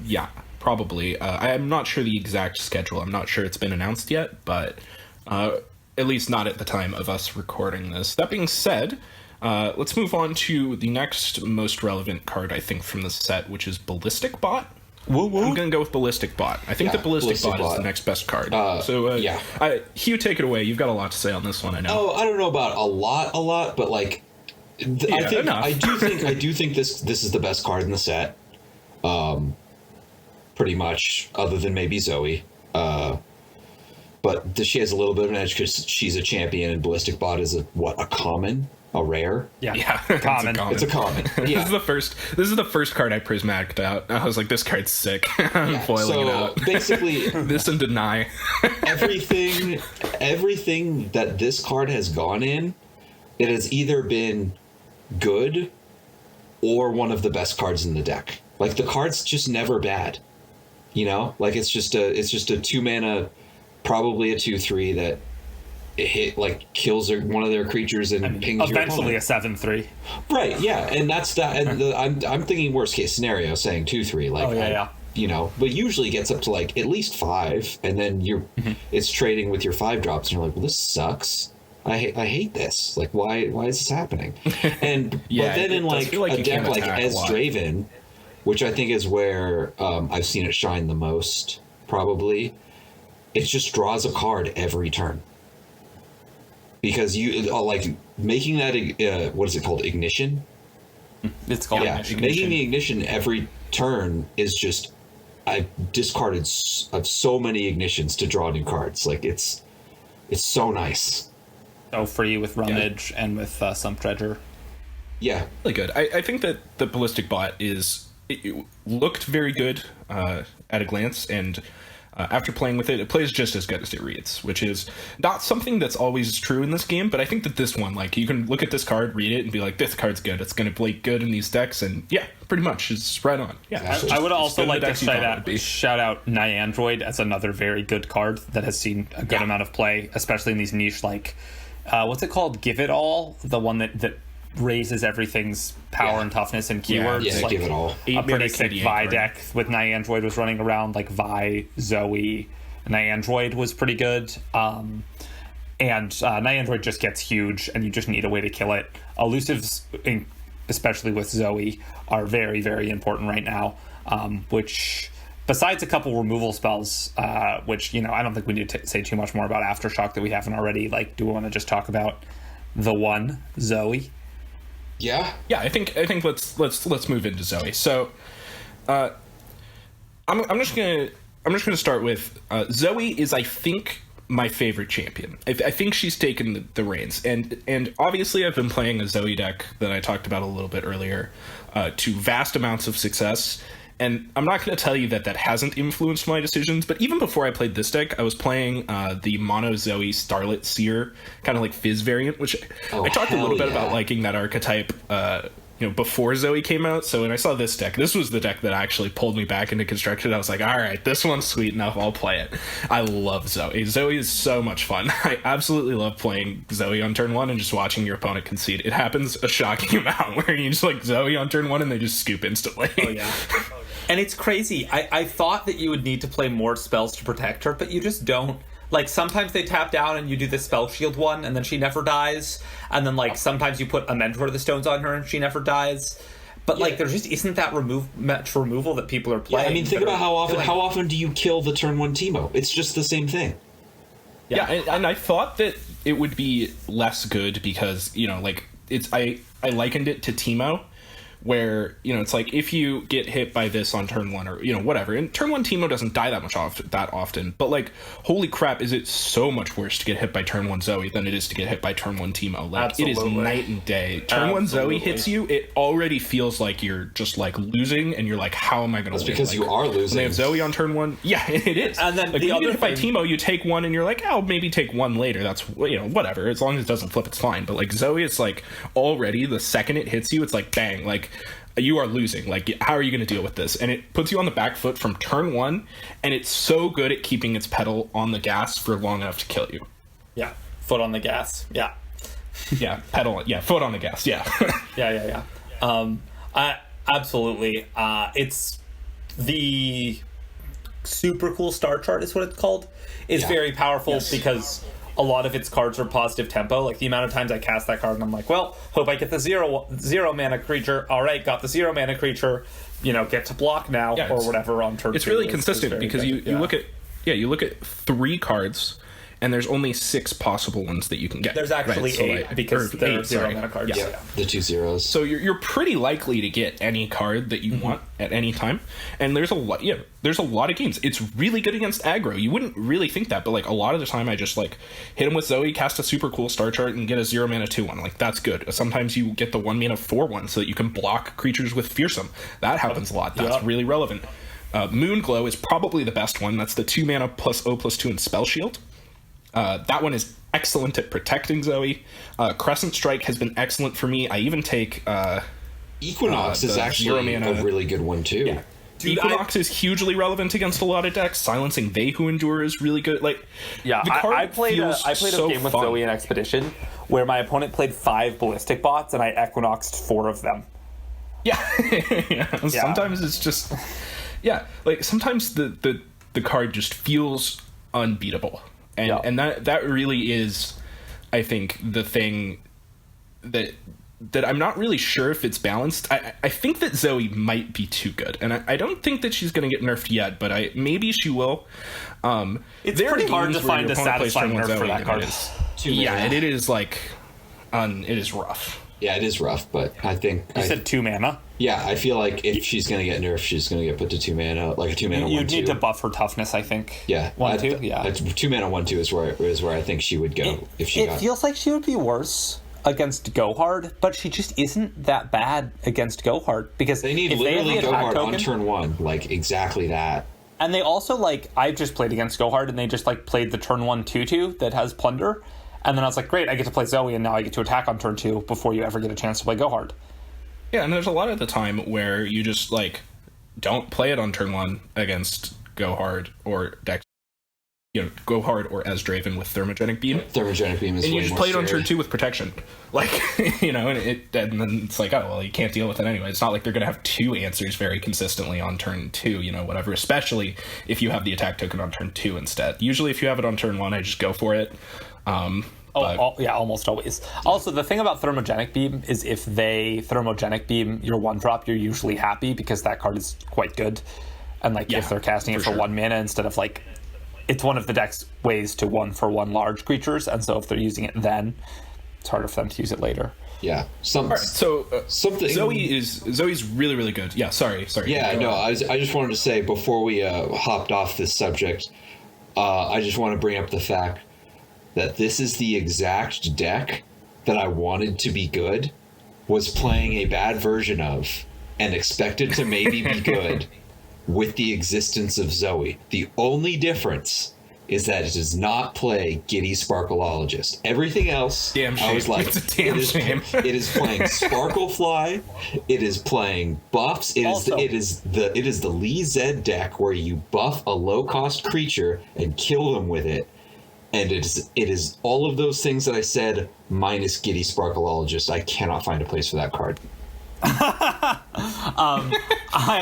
[SPEAKER 1] Yeah, probably. I'm not sure the exact schedule. I'm not sure it's been announced yet, but at least not at the time of us recording this. That being said, let's move on to the next most relevant card, I think, from the set, which is Ballistic Bot.
[SPEAKER 2] Woo woo.
[SPEAKER 1] I'm going to go with Ballistic Bot. I think that Ballistic Bot is the next best card. Hugh, take it away. You've got a lot to say on this one, I know.
[SPEAKER 4] Oh, I don't know about a lot, but like, I do think this is the best card in the set. Pretty much, other than maybe Zoe. But she has a little bit of an edge because she's a champion, and Ballistic Bot is a common, a rare.
[SPEAKER 2] Yeah,
[SPEAKER 1] common.
[SPEAKER 4] It's a common. Yeah.
[SPEAKER 1] This is the first card I prismaticed out. I was like, this card's sick. I'm foiling it out.
[SPEAKER 4] Basically,
[SPEAKER 1] this and deny.
[SPEAKER 4] everything that this card has gone in, it has either been good or one of the best cards in the deck. Like, the card's just never bad. You know, like it's just a 2-mana, probably a 2/3 that it hit like kills one of their creatures and pings your
[SPEAKER 2] Eventually a
[SPEAKER 4] opponent.
[SPEAKER 2] 7/3.
[SPEAKER 4] Right, yeah, and that's that. And I'm thinking worst case scenario, saying 2/3. Like,
[SPEAKER 2] Oh, yeah.
[SPEAKER 4] you know, but usually gets up to like at least 5, and then it's trading with your 5 drops, and you're like, well, this sucks. I hate this. Like, why is this happening? And
[SPEAKER 1] Yeah,
[SPEAKER 4] but then
[SPEAKER 1] it
[SPEAKER 4] in
[SPEAKER 1] does
[SPEAKER 4] like
[SPEAKER 1] feel like
[SPEAKER 4] a
[SPEAKER 1] you
[SPEAKER 4] deck
[SPEAKER 1] can't
[SPEAKER 4] like
[SPEAKER 1] attack a
[SPEAKER 4] Ez
[SPEAKER 1] lot.
[SPEAKER 4] Draven, which I think is where I've seen it shine the most, probably. It just draws a card every turn. Because you like making that what is it called, ignition?
[SPEAKER 2] It's called
[SPEAKER 4] Yeah,
[SPEAKER 2] Ignition.
[SPEAKER 4] making the ignition every turn is just. I've discarded of so many ignitions to draw new cards. Like it's so nice.
[SPEAKER 2] So free with Rummage and with Sump Dredger.
[SPEAKER 4] Yeah,
[SPEAKER 1] Really good. I think that the Ballistic Bot it looked very good at a glance, and after playing with it, it plays just as good as it reads, which is not something that's always true in this game, but I think that this one, like, you can look at this card, read it, and be like, this card's good. It's going to play good in these decks, and yeah, pretty much, it's right on. Yeah,
[SPEAKER 2] I would also like to
[SPEAKER 1] decks you
[SPEAKER 2] say
[SPEAKER 1] thought it
[SPEAKER 2] that
[SPEAKER 1] would be.
[SPEAKER 2] shout out Niandroid as another very good card that has seen a good amount of play, especially in these niche, like what's it called? Give It All, the one that raises everything's power and toughness and keywords.
[SPEAKER 4] yeah,
[SPEAKER 2] like,
[SPEAKER 4] Give It All.
[SPEAKER 2] A pretty sick
[SPEAKER 1] KDA
[SPEAKER 2] Vi
[SPEAKER 1] card.
[SPEAKER 2] deck with Niandroid was running around, like Vi, Zoe, Niandroid was pretty good. And Niandroid just gets huge, and you just need a way to kill it. Elusives, especially with Zoe, are very, very important right now, which, besides a couple removal spells, which, you know, I don't think we need to say too much more about Aftershock that we haven't already. Like, do we want to just talk about the one, Zoe?
[SPEAKER 4] Yeah,
[SPEAKER 1] Yeah, I think let's move into Zoe. So, I'm just gonna start with Zoe is, I think, my favorite champion. I think she's taken the reins, and obviously I've been playing a Zoe deck that I talked about a little bit earlier to vast amounts of success. And I'm not going to tell you that hasn't influenced my decisions, but even before I played this deck, I was playing the Mono Zoe Starlit Seer, kind of like Fizz variant, which I talked a little bit
[SPEAKER 4] yeah.
[SPEAKER 1] about liking that archetype, before Zoe came out. So when I saw this deck, this was the deck that actually pulled me back into Constructed. I was like, all right, this one's sweet enough, I'll play it. I love Zoe. Zoe is so much fun. I absolutely love playing Zoe on turn 1 and just watching your opponent concede. It happens a shocking amount where you just like Zoe on turn 1 and they just scoop instantly.
[SPEAKER 2] Oh, yeah. And it's crazy. I thought that you would need to play more spells to protect her, but you just don't. Like, sometimes they tap down and you do the Spell Shield one, and then she never dies. And then, like, sometimes you put a Mentor of the Stones on her and she never dies. But, like, there just isn't that much removal that people are
[SPEAKER 4] yeah.
[SPEAKER 2] playing.
[SPEAKER 4] I mean, think
[SPEAKER 2] that
[SPEAKER 4] about
[SPEAKER 2] are
[SPEAKER 4] how often do you kill the turn 1 Teemo? It's just the same thing.
[SPEAKER 1] Yeah, and I thought that it would be less good because, like, I likened it to Teemo, where, it's like if you get hit by this on turn 1 or, whatever. And turn 1 Teemo doesn't die that often. But, like, holy crap, is it so much worse to get hit by turn 1 Zoe than it is to get hit by turn 1 Teemo. Like, it is
[SPEAKER 2] Absolutely.
[SPEAKER 1] night and day. Turn 1 Zoe hits you, it already feels like you're just, like, losing, and you're like, how am I going to win?
[SPEAKER 4] because
[SPEAKER 1] Like,
[SPEAKER 4] you are
[SPEAKER 1] when
[SPEAKER 4] losing.
[SPEAKER 1] they have Zoe on turn 1, yeah, it is.
[SPEAKER 2] And then
[SPEAKER 1] like,
[SPEAKER 2] the
[SPEAKER 1] when you
[SPEAKER 2] other
[SPEAKER 1] get hit by
[SPEAKER 2] thing-
[SPEAKER 1] Teemo, you take 1 and you're like, I'll maybe take 1 later. That's, whatever. As long as it doesn't flip, it's fine. But, like, Zoe, it's like, already, the second it hits you, it's like, bang, like, you are losing. Like, how are you going to deal with this? And it puts you on the back foot from turn 1, and it's so good at keeping its pedal on the gas for long enough to kill you.
[SPEAKER 2] Yeah. Foot on the gas. Yeah.
[SPEAKER 1] Yeah, foot on the gas, yeah.
[SPEAKER 2] Yeah. Absolutely. It's the super cool star chart is what it's called. It's
[SPEAKER 4] Yeah.
[SPEAKER 2] very powerful
[SPEAKER 4] Yes.
[SPEAKER 2] because a lot of its cards are positive tempo. Like, the amount of times I cast that card and I'm like, well, hope I get the zero mana creature. All right, got the 0 mana creature. Get to block now,
[SPEAKER 1] Yeah,
[SPEAKER 2] or whatever on turn
[SPEAKER 1] It's
[SPEAKER 2] 2
[SPEAKER 1] really
[SPEAKER 2] is
[SPEAKER 1] consistent
[SPEAKER 2] very
[SPEAKER 1] because
[SPEAKER 2] good.
[SPEAKER 1] you look at 3 cards, and there's only 6 possible ones that you can get.
[SPEAKER 2] There's actually
[SPEAKER 1] right?
[SPEAKER 2] 8 because
[SPEAKER 1] or
[SPEAKER 2] they're
[SPEAKER 1] 8,
[SPEAKER 2] 0
[SPEAKER 1] sorry.
[SPEAKER 2] mana cards.
[SPEAKER 1] Yeah.
[SPEAKER 2] Yeah.
[SPEAKER 4] The 2 zeros.
[SPEAKER 1] So you're pretty likely to get any card that you want at any time, and there's a lot of games. It's really good against aggro. You wouldn't really think that, but like a lot of the time, I just like hit him with Zoe, cast a super cool star chart, and get a 0 mana 2/1. Like, that's good. Sometimes you get the 1 mana 4/1 so that you can block creatures with Fearsome. That happens a lot. That's
[SPEAKER 2] Yep.
[SPEAKER 1] really relevant. Moonglow is probably the best one. That's the 2 mana plus O+2 and Spell Shield. That one is excellent at protecting Zoe. Crescent Strike has been excellent for me. I even take
[SPEAKER 4] Equinox is
[SPEAKER 1] the
[SPEAKER 4] actually
[SPEAKER 1] 0 mana.
[SPEAKER 4] a really good one too.
[SPEAKER 1] Yeah.
[SPEAKER 2] Dude,
[SPEAKER 1] Equinox is hugely relevant against a lot of decks. Silencing They Who Endure is really good. Like,
[SPEAKER 5] Yeah,
[SPEAKER 1] the card
[SPEAKER 5] I played a
[SPEAKER 1] feels
[SPEAKER 5] game with
[SPEAKER 1] fun.
[SPEAKER 5] Zoe in Expedition where my opponent played 5 ballistic bots and I Equinoxed 4 of them.
[SPEAKER 1] Yeah. Yeah. Sometimes it's just, yeah, like sometimes the card just feels unbeatable, and
[SPEAKER 5] Yeah.
[SPEAKER 1] and that really is, I think, the thing that I'm not really sure if it's balanced. I think that Zoe might be too good, and I don't think that she's going to get nerfed yet, but maybe she will.
[SPEAKER 2] It's
[SPEAKER 1] there are
[SPEAKER 2] pretty hard to
[SPEAKER 1] games where
[SPEAKER 2] find
[SPEAKER 1] your
[SPEAKER 2] a
[SPEAKER 1] opponent plays
[SPEAKER 2] satisfying
[SPEAKER 1] turn one
[SPEAKER 2] nerf for
[SPEAKER 1] Zoe,
[SPEAKER 2] that
[SPEAKER 1] and
[SPEAKER 2] card.
[SPEAKER 1] it is-
[SPEAKER 4] Two
[SPEAKER 1] yeah,
[SPEAKER 4] mana.
[SPEAKER 1] and it is like, it is rough.
[SPEAKER 4] Yeah, it is rough, but I think
[SPEAKER 2] You said 2 mana.
[SPEAKER 4] yeah, I feel like if she's gonna get nerfed, she's gonna get put to 2 mana, like a 2 mana
[SPEAKER 2] You
[SPEAKER 4] 1/2.
[SPEAKER 2] need to buff her toughness, I think.
[SPEAKER 4] Yeah,
[SPEAKER 2] 1/2. Yeah.
[SPEAKER 4] 2 mana 1/2 is where I think she would go if she
[SPEAKER 5] It
[SPEAKER 4] got.
[SPEAKER 5] feels like she would be worse against Gohard, but she just isn't that bad against Gohard because
[SPEAKER 4] They need
[SPEAKER 5] if
[SPEAKER 4] literally
[SPEAKER 5] they have
[SPEAKER 4] go
[SPEAKER 5] the attack
[SPEAKER 4] hard
[SPEAKER 5] token,
[SPEAKER 4] on turn 1, like exactly that.
[SPEAKER 5] and they also like I just played against Gohard and they just like played the turn 1 2/2 that has Plunder, and then I was like, great, I get to play Zoe and now I get to attack on turn 2 before you ever get a chance to play Gohard.
[SPEAKER 1] Yeah, and there's a lot of the time where you just like don't play it on turn 1 against Go Hard or decks. Go Hard or as Draven with Thermogenic Beam.
[SPEAKER 4] Thermogenic Beam is
[SPEAKER 1] And you
[SPEAKER 4] way
[SPEAKER 1] just
[SPEAKER 4] more
[SPEAKER 1] play it on
[SPEAKER 4] scary.
[SPEAKER 1] turn 2 with protection. Like, and then it's like, oh, well, you can't deal with it anyway. It's not like they're going to have 2 answers very consistently on turn 2, whatever, especially if you have the attack token on turn 2 instead. Usually if you have it on turn 1, I just go for it.
[SPEAKER 5] Yeah, almost always. Also, the thing about Thermogenic Beam is if they Thermogenic Beam your 1-drop, you're usually happy because that card is quite good. And like
[SPEAKER 1] Yeah,
[SPEAKER 5] if they're casting it
[SPEAKER 1] for
[SPEAKER 5] for
[SPEAKER 1] sure.
[SPEAKER 5] 1 mana instead of like, it's one of the deck's ways to 1-for-1 large creatures, and so if they're using it then, it's harder for them to use it later.
[SPEAKER 4] Yeah,
[SPEAKER 1] So
[SPEAKER 4] something.
[SPEAKER 1] Zoe's really, really good. Yeah, sorry.
[SPEAKER 4] Yeah,
[SPEAKER 1] Go
[SPEAKER 4] no,
[SPEAKER 1] on.
[SPEAKER 4] I just wanted to say before we hopped off this subject, I just want to bring up the fact that this is the exact deck that I wanted to be good, was playing a bad version of, and expected to maybe be good with the existence of Zoe. The only difference is that it does not play Giddy Sparkleologist. Everything else,
[SPEAKER 1] Damn
[SPEAKER 4] I
[SPEAKER 1] shame.
[SPEAKER 4] was like,
[SPEAKER 1] It's a damn shame.
[SPEAKER 4] it is playing Sparklefly. It is playing buffs.
[SPEAKER 5] Also-
[SPEAKER 4] It is the Lee Zed deck where you buff a low cost creature and kill them with it. And it is all of those things that I said minus Giddy Sparkleologist. I cannot find a place for that card.
[SPEAKER 2] I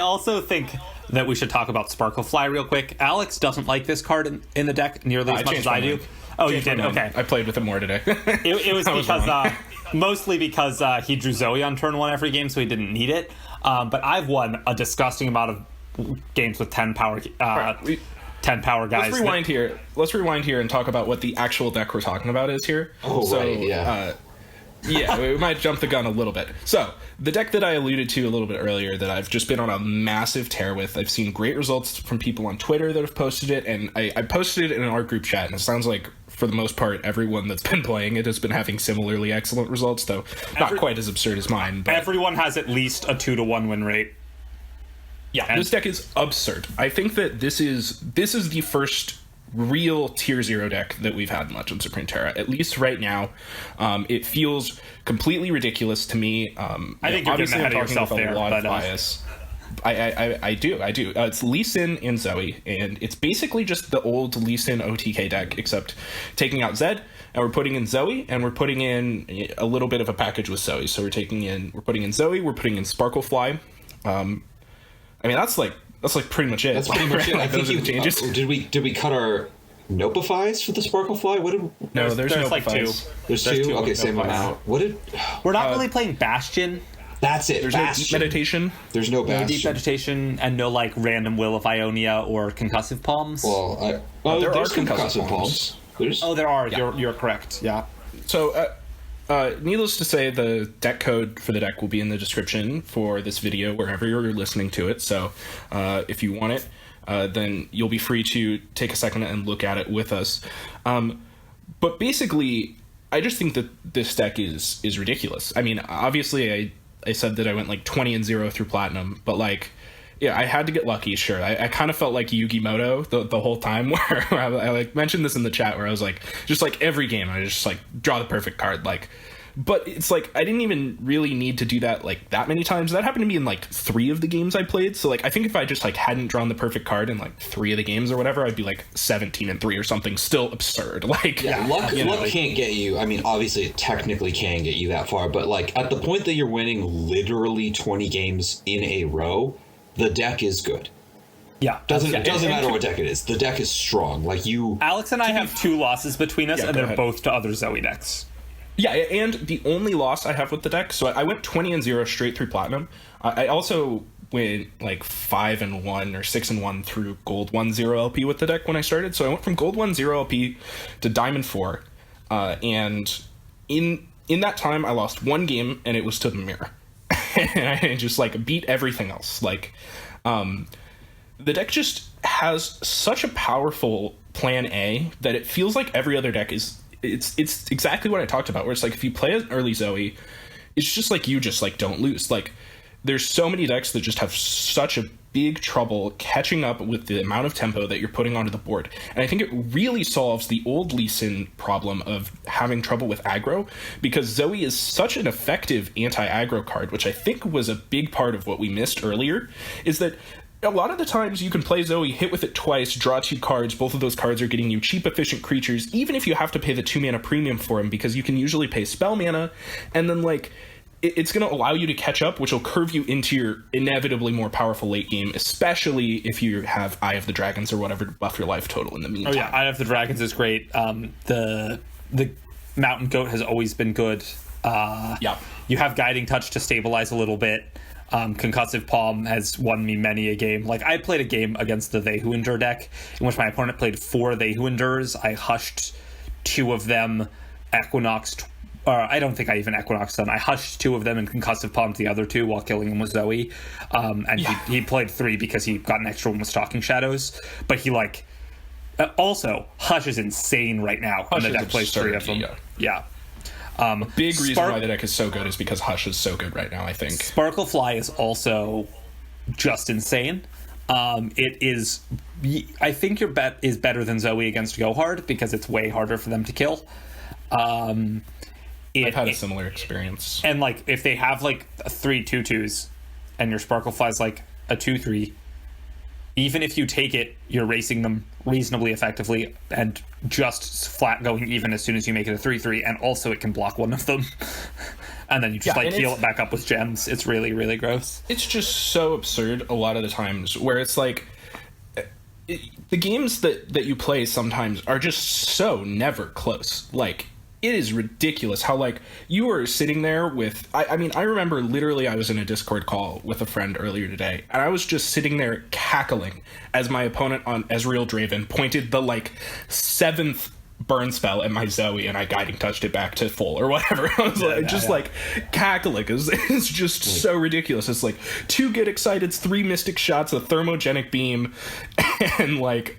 [SPEAKER 2] also think that we should talk about Sparklefly real quick. Alex doesn't like this card in the deck nearly as much
[SPEAKER 1] changed
[SPEAKER 2] as I
[SPEAKER 1] my
[SPEAKER 2] do.
[SPEAKER 1] mind.
[SPEAKER 2] Oh, you
[SPEAKER 1] Changed my
[SPEAKER 2] did?
[SPEAKER 1] mind.
[SPEAKER 2] Okay.
[SPEAKER 1] I played with it more today.
[SPEAKER 2] It was
[SPEAKER 1] I was
[SPEAKER 2] because
[SPEAKER 1] wrong.
[SPEAKER 2] mostly because he drew Zoe on turn 1 every game, so he didn't need it. But I've won a disgusting amount of games with 10 power
[SPEAKER 1] right,
[SPEAKER 2] 10 power guys.
[SPEAKER 1] Let's rewind here. Let's rewind here and talk about what the actual deck we're talking about is here.
[SPEAKER 4] Oh, right, yeah.
[SPEAKER 1] Yeah, we might jump the gun a little bit. So, the deck that I alluded to a little bit earlier that I've just been on a massive tear with, I've seen great results from people on Twitter that have posted it, and I posted it in our group chat, and it sounds like, for the most part, everyone that's been playing it has been having similarly excellent results, though not quite as absurd as mine. But
[SPEAKER 2] Everyone has at least a 2-to-1 win rate.
[SPEAKER 1] yeah, this deck is absurd. I think that this is the first real tier 0 deck that we've had in Legends of Runeterra, at least right now. It feels completely ridiculous to me.
[SPEAKER 2] I think you're getting ahead of yourself there, but,
[SPEAKER 1] bias. I do. It's Lee Sin and Zoe, and it's basically just the old Lee Sin OTK deck, except taking out Zed, and we're putting in Zoe, and we're putting in a little bit of a package with Zoe. So we're putting in Zoe, we're putting in Sparklefly. I mean, that's pretty much it.
[SPEAKER 4] That's pretty much it. I
[SPEAKER 1] Those
[SPEAKER 4] think
[SPEAKER 1] are the changes.
[SPEAKER 4] did we cut our Nopifies for the Sparklefly? What did
[SPEAKER 1] No, there's no
[SPEAKER 2] like
[SPEAKER 1] device.
[SPEAKER 2] 2.
[SPEAKER 4] there's
[SPEAKER 2] There's
[SPEAKER 4] two?
[SPEAKER 2] two
[SPEAKER 4] Okay, same
[SPEAKER 2] Nopifies.
[SPEAKER 4] amount. What did?
[SPEAKER 2] We're not really playing Bastion.
[SPEAKER 4] That's it.
[SPEAKER 1] There's no deep
[SPEAKER 4] Bastion.
[SPEAKER 1] meditation.
[SPEAKER 4] There's no
[SPEAKER 2] No deep
[SPEAKER 4] Bastion.
[SPEAKER 2] meditation and no like random Will of Ionia or concussive palms.
[SPEAKER 4] Well,
[SPEAKER 1] there
[SPEAKER 4] there's
[SPEAKER 1] are concussive
[SPEAKER 4] concussive palms. There's
[SPEAKER 2] Oh, there are. You're correct. Yeah.
[SPEAKER 1] So, needless to say, the deck code for the deck will be in the description for this video, wherever you're listening to it. So, if you want it, then you'll be free to take a second and look at it with us. But basically, I just think that this deck is ridiculous. I mean, obviously, I said that I went like 20-0 through Platinum, but like, yeah, I had to get lucky, sure. I kind of felt like Yu-Gi-Moto the whole time, where I like mentioned this in the chat, where I was like, just like every game, I just like draw the perfect card, like but it's like I didn't even really need to do that like that many times. That happened to me in like 3 of the games I played. So like I think if I just like hadn't drawn the perfect card in like 3 of the games or whatever, I'd be like 17-3 or something. Still absurd. Like
[SPEAKER 4] luck can't get you. I mean, obviously it technically can get you that far, but like at the point that you're winning literally 20 games in a row, the deck is good.
[SPEAKER 5] Yeah,
[SPEAKER 4] Doesn't matter what deck it is. The deck is strong. Like you,
[SPEAKER 5] Alex and I have 2 losses between us, and
[SPEAKER 1] go
[SPEAKER 5] they're
[SPEAKER 1] ahead.
[SPEAKER 5] both to other Zoe decks.
[SPEAKER 1] Yeah, and the only loss I have with the deck, so I went 20-0 straight through Platinum. I also went like 5-1 or 6-1 through Gold 1-0 LP with the deck when I started. So I went from Gold 1-0 LP to Diamond 4, and in that time I lost 1 game, and it was to the mirror, and I just like beat everything else. Like, the deck just has such a powerful plan A that it feels like every other deck is. It's exactly what I talked about, where it's like if you play an early Zoe, it's just like you just like don't lose. Like there's so many decks that just have such a big trouble catching up with the amount of tempo that you're putting onto the board. And I think it really solves the old Lee Sin problem of having trouble with aggro, because Zoe is such an effective anti-aggro card, which I think was a big part of what we missed earlier, is that a lot of the times you can play Zoe, hit with it twice, draw 2 cards. Both of those cards are getting you cheap, efficient creatures, even if you have to pay the 2 mana premium for them, because you can usually pay spell mana, and then like it's going to allow you to catch up, which will curve you into your inevitably more powerful late game, especially if you have Eye of the Dragons or whatever to buff your life total in the meantime.
[SPEAKER 5] Oh yeah, Eye of the Dragons is great. The Mountain Goat has always been good.
[SPEAKER 1] Yeah.
[SPEAKER 5] You have Guiding Touch to stabilize a little bit. Concussive Palm has won me many a game. Like, I played a game against the They Who Endure deck in which my opponent played 4 They Who Endures. I hushed 2 of them, Equinoxed. I don't think I even Equinoxed them. I hushed 2 of them and Concussive Palmed the other 2 while killing him with Zoe. And he played 3 because he got an extra one with Stalking Shadows. But he, like... also, Hush is insane right now.
[SPEAKER 1] Hush
[SPEAKER 5] and the
[SPEAKER 1] is
[SPEAKER 5] deck plays 3 of
[SPEAKER 1] absurd,
[SPEAKER 5] them. Yeah.
[SPEAKER 1] Big reason why the deck is so good is because Hush is so good right now, I think.
[SPEAKER 5] Sparklefly is also just insane. It is... I think your bet is better than Zoe against Go Hard because it's way harder for them to kill.
[SPEAKER 1] I've had a similar experience.
[SPEAKER 5] And, like, if they have, like, 3 2/2s and your Sparklefly's, like, a 2/3, even if you take it, you're racing them reasonably effectively and just flat going even as soon as you make it a 3/3, and also it can block one of them. And then you just heal it back up with gems. It's really, really gross.
[SPEAKER 1] It's just so absurd a lot of the times where it's like the games that you play sometimes are just so never close. Like, it is ridiculous how, like, you are sitting there with... I mean, I remember literally I was in a Discord call with a friend earlier today, and I was just sitting there cackling as my opponent on Ezreal Draven pointed the, like, 7th burn spell at my Zoe, and I Guiding Touched it back to full, or whatever. I was like cackling. It's just so ridiculous. It's like 2 Get Exciteds, 3 Mystic Shots, a Thermogenic Beam, and, like...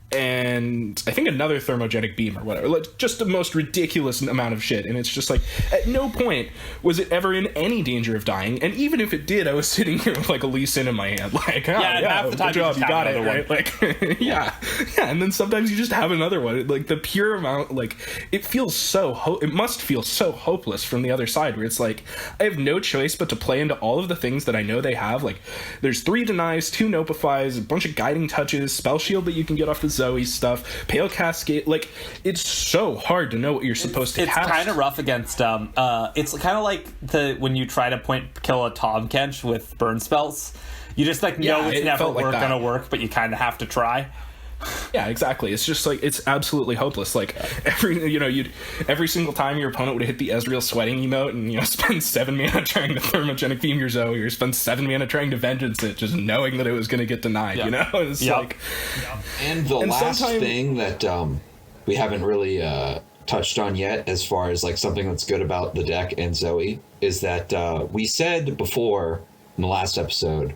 [SPEAKER 1] and I think another Thermogenic Beam or whatever. Like, just the most ridiculous amount of shit. And it's just like, at no point was it ever in any danger of dying. And even if it did, I was sitting here with like a Lee Sin in my hand. Like,
[SPEAKER 5] half the time
[SPEAKER 1] good job, you got it,
[SPEAKER 5] one.
[SPEAKER 1] right? Like, yeah. And then sometimes you just have another one. Like, the pure amount, like, it feels so, it must feel so hopeless from the other side, where it's like, I have no choice but to play into all of the things that I know they have. Like, there's 3 Denies, 2 Notifies, a bunch of Guiding Touches, Spell Shield that you can get off the Zoe stuff, Pale Cascade. Like, it's so hard to know what you're supposed to cast.
[SPEAKER 5] It's kind of rough against it's kind of like when you try to kill a Tom Kench with burn spells. You just like know it's never gonna work, but you kind of have to try.
[SPEAKER 1] Yeah, exactly. It's just like, it's absolutely hopeless. Like, every single time your opponent would hit the Ezreal Sweating emote and, spend 7 mana trying to Thermogenic Beam your Zoe, or spend 7 mana trying to Vengeance it, just knowing that it was going to get denied, It's like...
[SPEAKER 4] And the last thing that we haven't really touched on yet, as far as, like, something that's good about the deck and Zoe, is that we said before in the last episode,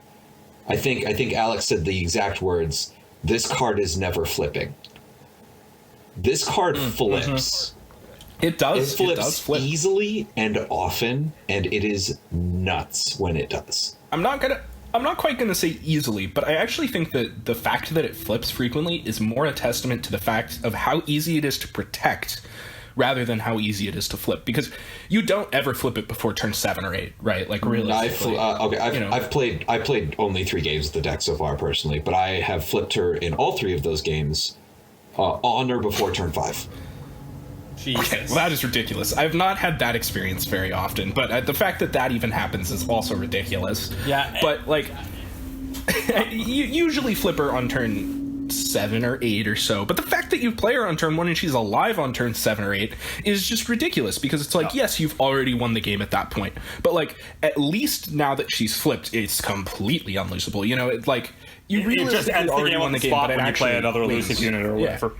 [SPEAKER 4] I think Alex said the exact words, this card is never flipping. This card flips.
[SPEAKER 1] It does.
[SPEAKER 4] It flips
[SPEAKER 1] does flip
[SPEAKER 4] easily and often, and it is nuts when it does.
[SPEAKER 1] I'm not quite gonna say easily, but I actually think that the fact that it flips frequently is more a testament to the fact of how easy it is to protect rather than how easy it is to flip, because you don't ever flip it before turn 7 or 8, right? Like realistically.
[SPEAKER 4] I've played only 3 games with the deck so far personally, but I have flipped her in all 3 of those games on or before turn 5.
[SPEAKER 5] Jesus.
[SPEAKER 1] Okay, well, that is ridiculous. I've not had that experience very often, but the fact that that even happens is also ridiculous.
[SPEAKER 5] Yeah.
[SPEAKER 1] But, like, you usually flip her on turn 7 or 8 or so, but the fact that you play her on turn 1 and she's alive on turn 7 or 8 is just ridiculous, because it's like, yes, you've already won the game at that point, but, like, at least now that she's flipped, it's completely unlosable. You know, it's like, you really
[SPEAKER 5] It just ends the
[SPEAKER 1] already
[SPEAKER 5] game
[SPEAKER 1] won
[SPEAKER 5] on
[SPEAKER 1] the
[SPEAKER 5] the
[SPEAKER 1] game,
[SPEAKER 5] spot
[SPEAKER 1] but it
[SPEAKER 5] when you play
[SPEAKER 1] actually
[SPEAKER 5] another
[SPEAKER 1] wins.
[SPEAKER 5] elusive unit or whatever.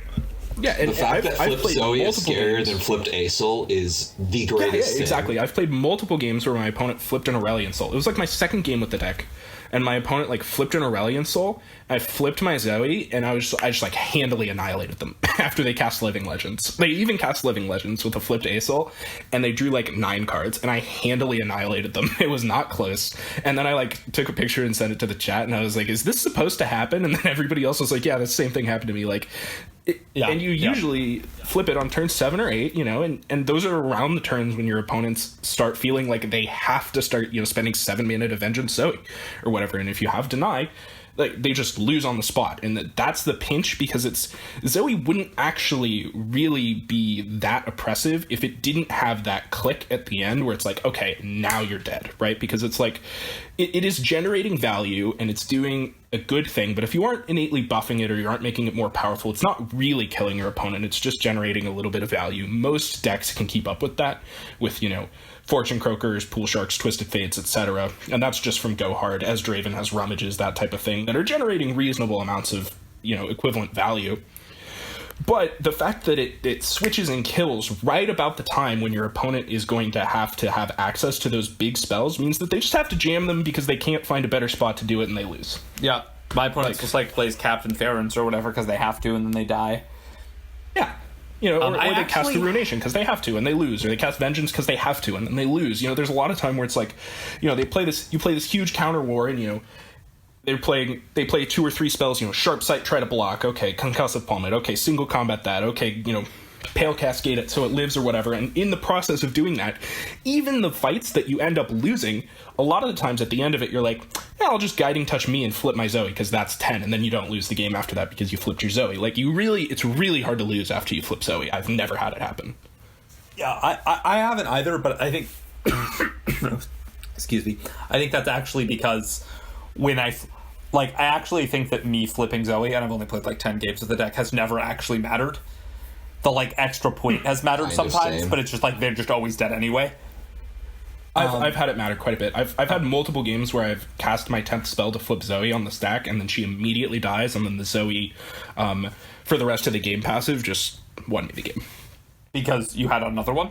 [SPEAKER 1] Yeah, and
[SPEAKER 4] The fact that
[SPEAKER 1] I've
[SPEAKER 4] flipped
[SPEAKER 1] played
[SPEAKER 4] Zoe is
[SPEAKER 1] multiple
[SPEAKER 4] scarier
[SPEAKER 1] games.
[SPEAKER 4] than flipped Aesol is the
[SPEAKER 1] Yeah,
[SPEAKER 4] greatest thing.
[SPEAKER 1] exactly. I've played multiple games where my opponent flipped an Aurelion Soul. It was like my second game with the deck, and my opponent like flipped an Aurelion Soul. I flipped my Zoe, and I just like handily annihilated them after they cast Living Legends. They even cast Living Legends with a flipped Aesol, and they drew like 9 cards, and I handily annihilated them. It was not close. And then I like took a picture and sent it to the chat, and I was like, "Is this supposed to happen?" And then everybody else was like, "Yeah, the same thing happened to me." Like. And you usually flip it on turn 7 or 8, you know, and those are around the turns when your opponents start feeling like they have to start, you know, spending 7 mana to Vengeance Zoe or whatever. And if you have Deny, like they just lose on the spot, and that's the pinch, because it's Zoe wouldn't actually really be that oppressive if it didn't have that click at the end where it's like, okay, now you're dead, right? Because it's like it is generating value and it's doing a good thing, but if you aren't innately buffing it or you aren't making it more powerful, it's not really killing your opponent. It's just generating a little bit of value. Most decks can keep up with that with, you know, Fortune Croakers, Pool Sharks, Twisted Fates, etc. And that's just from Go Hard, as Draven has Rummages, that type of thing, that are generating reasonable amounts of, you know, equivalent value. But the fact that it switches and kills right about the time when your opponent is going to have access to those big spells means that they just have to jam them because they can't find a better spot to do it, and they lose.
[SPEAKER 5] Yeah. My opponent just like plays Captain Ferens or whatever because they have to, and then they die.
[SPEAKER 1] Yeah. You know, or they cast
[SPEAKER 5] actually-
[SPEAKER 1] the Ruination because they have to, and they lose, or they cast Vengeance because they have to, and then they lose. You know, there's a lot of time where it's like, you know, you play this huge counter war, and, you know, they play 2 or 3 spells, you know, Sharp Sight, try to block, okay, Concussive Palm it, okay, single combat that, okay, you know, Pale Cascade it so it lives or whatever, and in the process of doing that, even the fights that you end up losing, a lot of the times at the end of it, you're like, yeah, I'll just Guiding Touch me and flip my Zoe, because that's 10, and then you don't lose the game after that because you flipped your Zoe. Like, it's really hard to lose after you flip Zoe. I've never had it happen.
[SPEAKER 5] Yeah, I haven't either, but I think... excuse me. I think that's actually because when I actually think that me flipping Zoe, and I've only played like 10 games with the deck, has never actually mattered. The like extra point has mattered
[SPEAKER 3] Kinda
[SPEAKER 5] sometimes,
[SPEAKER 3] same.
[SPEAKER 5] but it's just like they're just always dead anyway.
[SPEAKER 1] I've had it matter quite a bit. I've had multiple games where I've cast my 10th spell to flip Zoe on the stack, and then she immediately dies, and then the Zoe, for the rest of the game passive, just won me the game.
[SPEAKER 5] Because you had another one?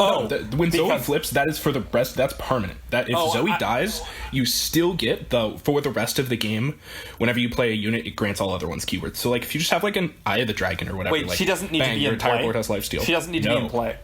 [SPEAKER 5] Oh,
[SPEAKER 1] When Zoe
[SPEAKER 5] because-
[SPEAKER 1] flips, that is for the rest. That's permanent. That if Zoe dies, you still get for the rest of the game. Whenever you play a unit, it grants all other ones keywords. So like if you just have like an Eye of the Dragon or whatever,
[SPEAKER 5] Wait,
[SPEAKER 1] like,
[SPEAKER 5] she doesn't need
[SPEAKER 1] bang,
[SPEAKER 5] to be
[SPEAKER 1] your
[SPEAKER 5] in
[SPEAKER 1] entire
[SPEAKER 5] play.
[SPEAKER 1] board has lifesteal.
[SPEAKER 5] She doesn't need to be
[SPEAKER 1] No.
[SPEAKER 5] in play.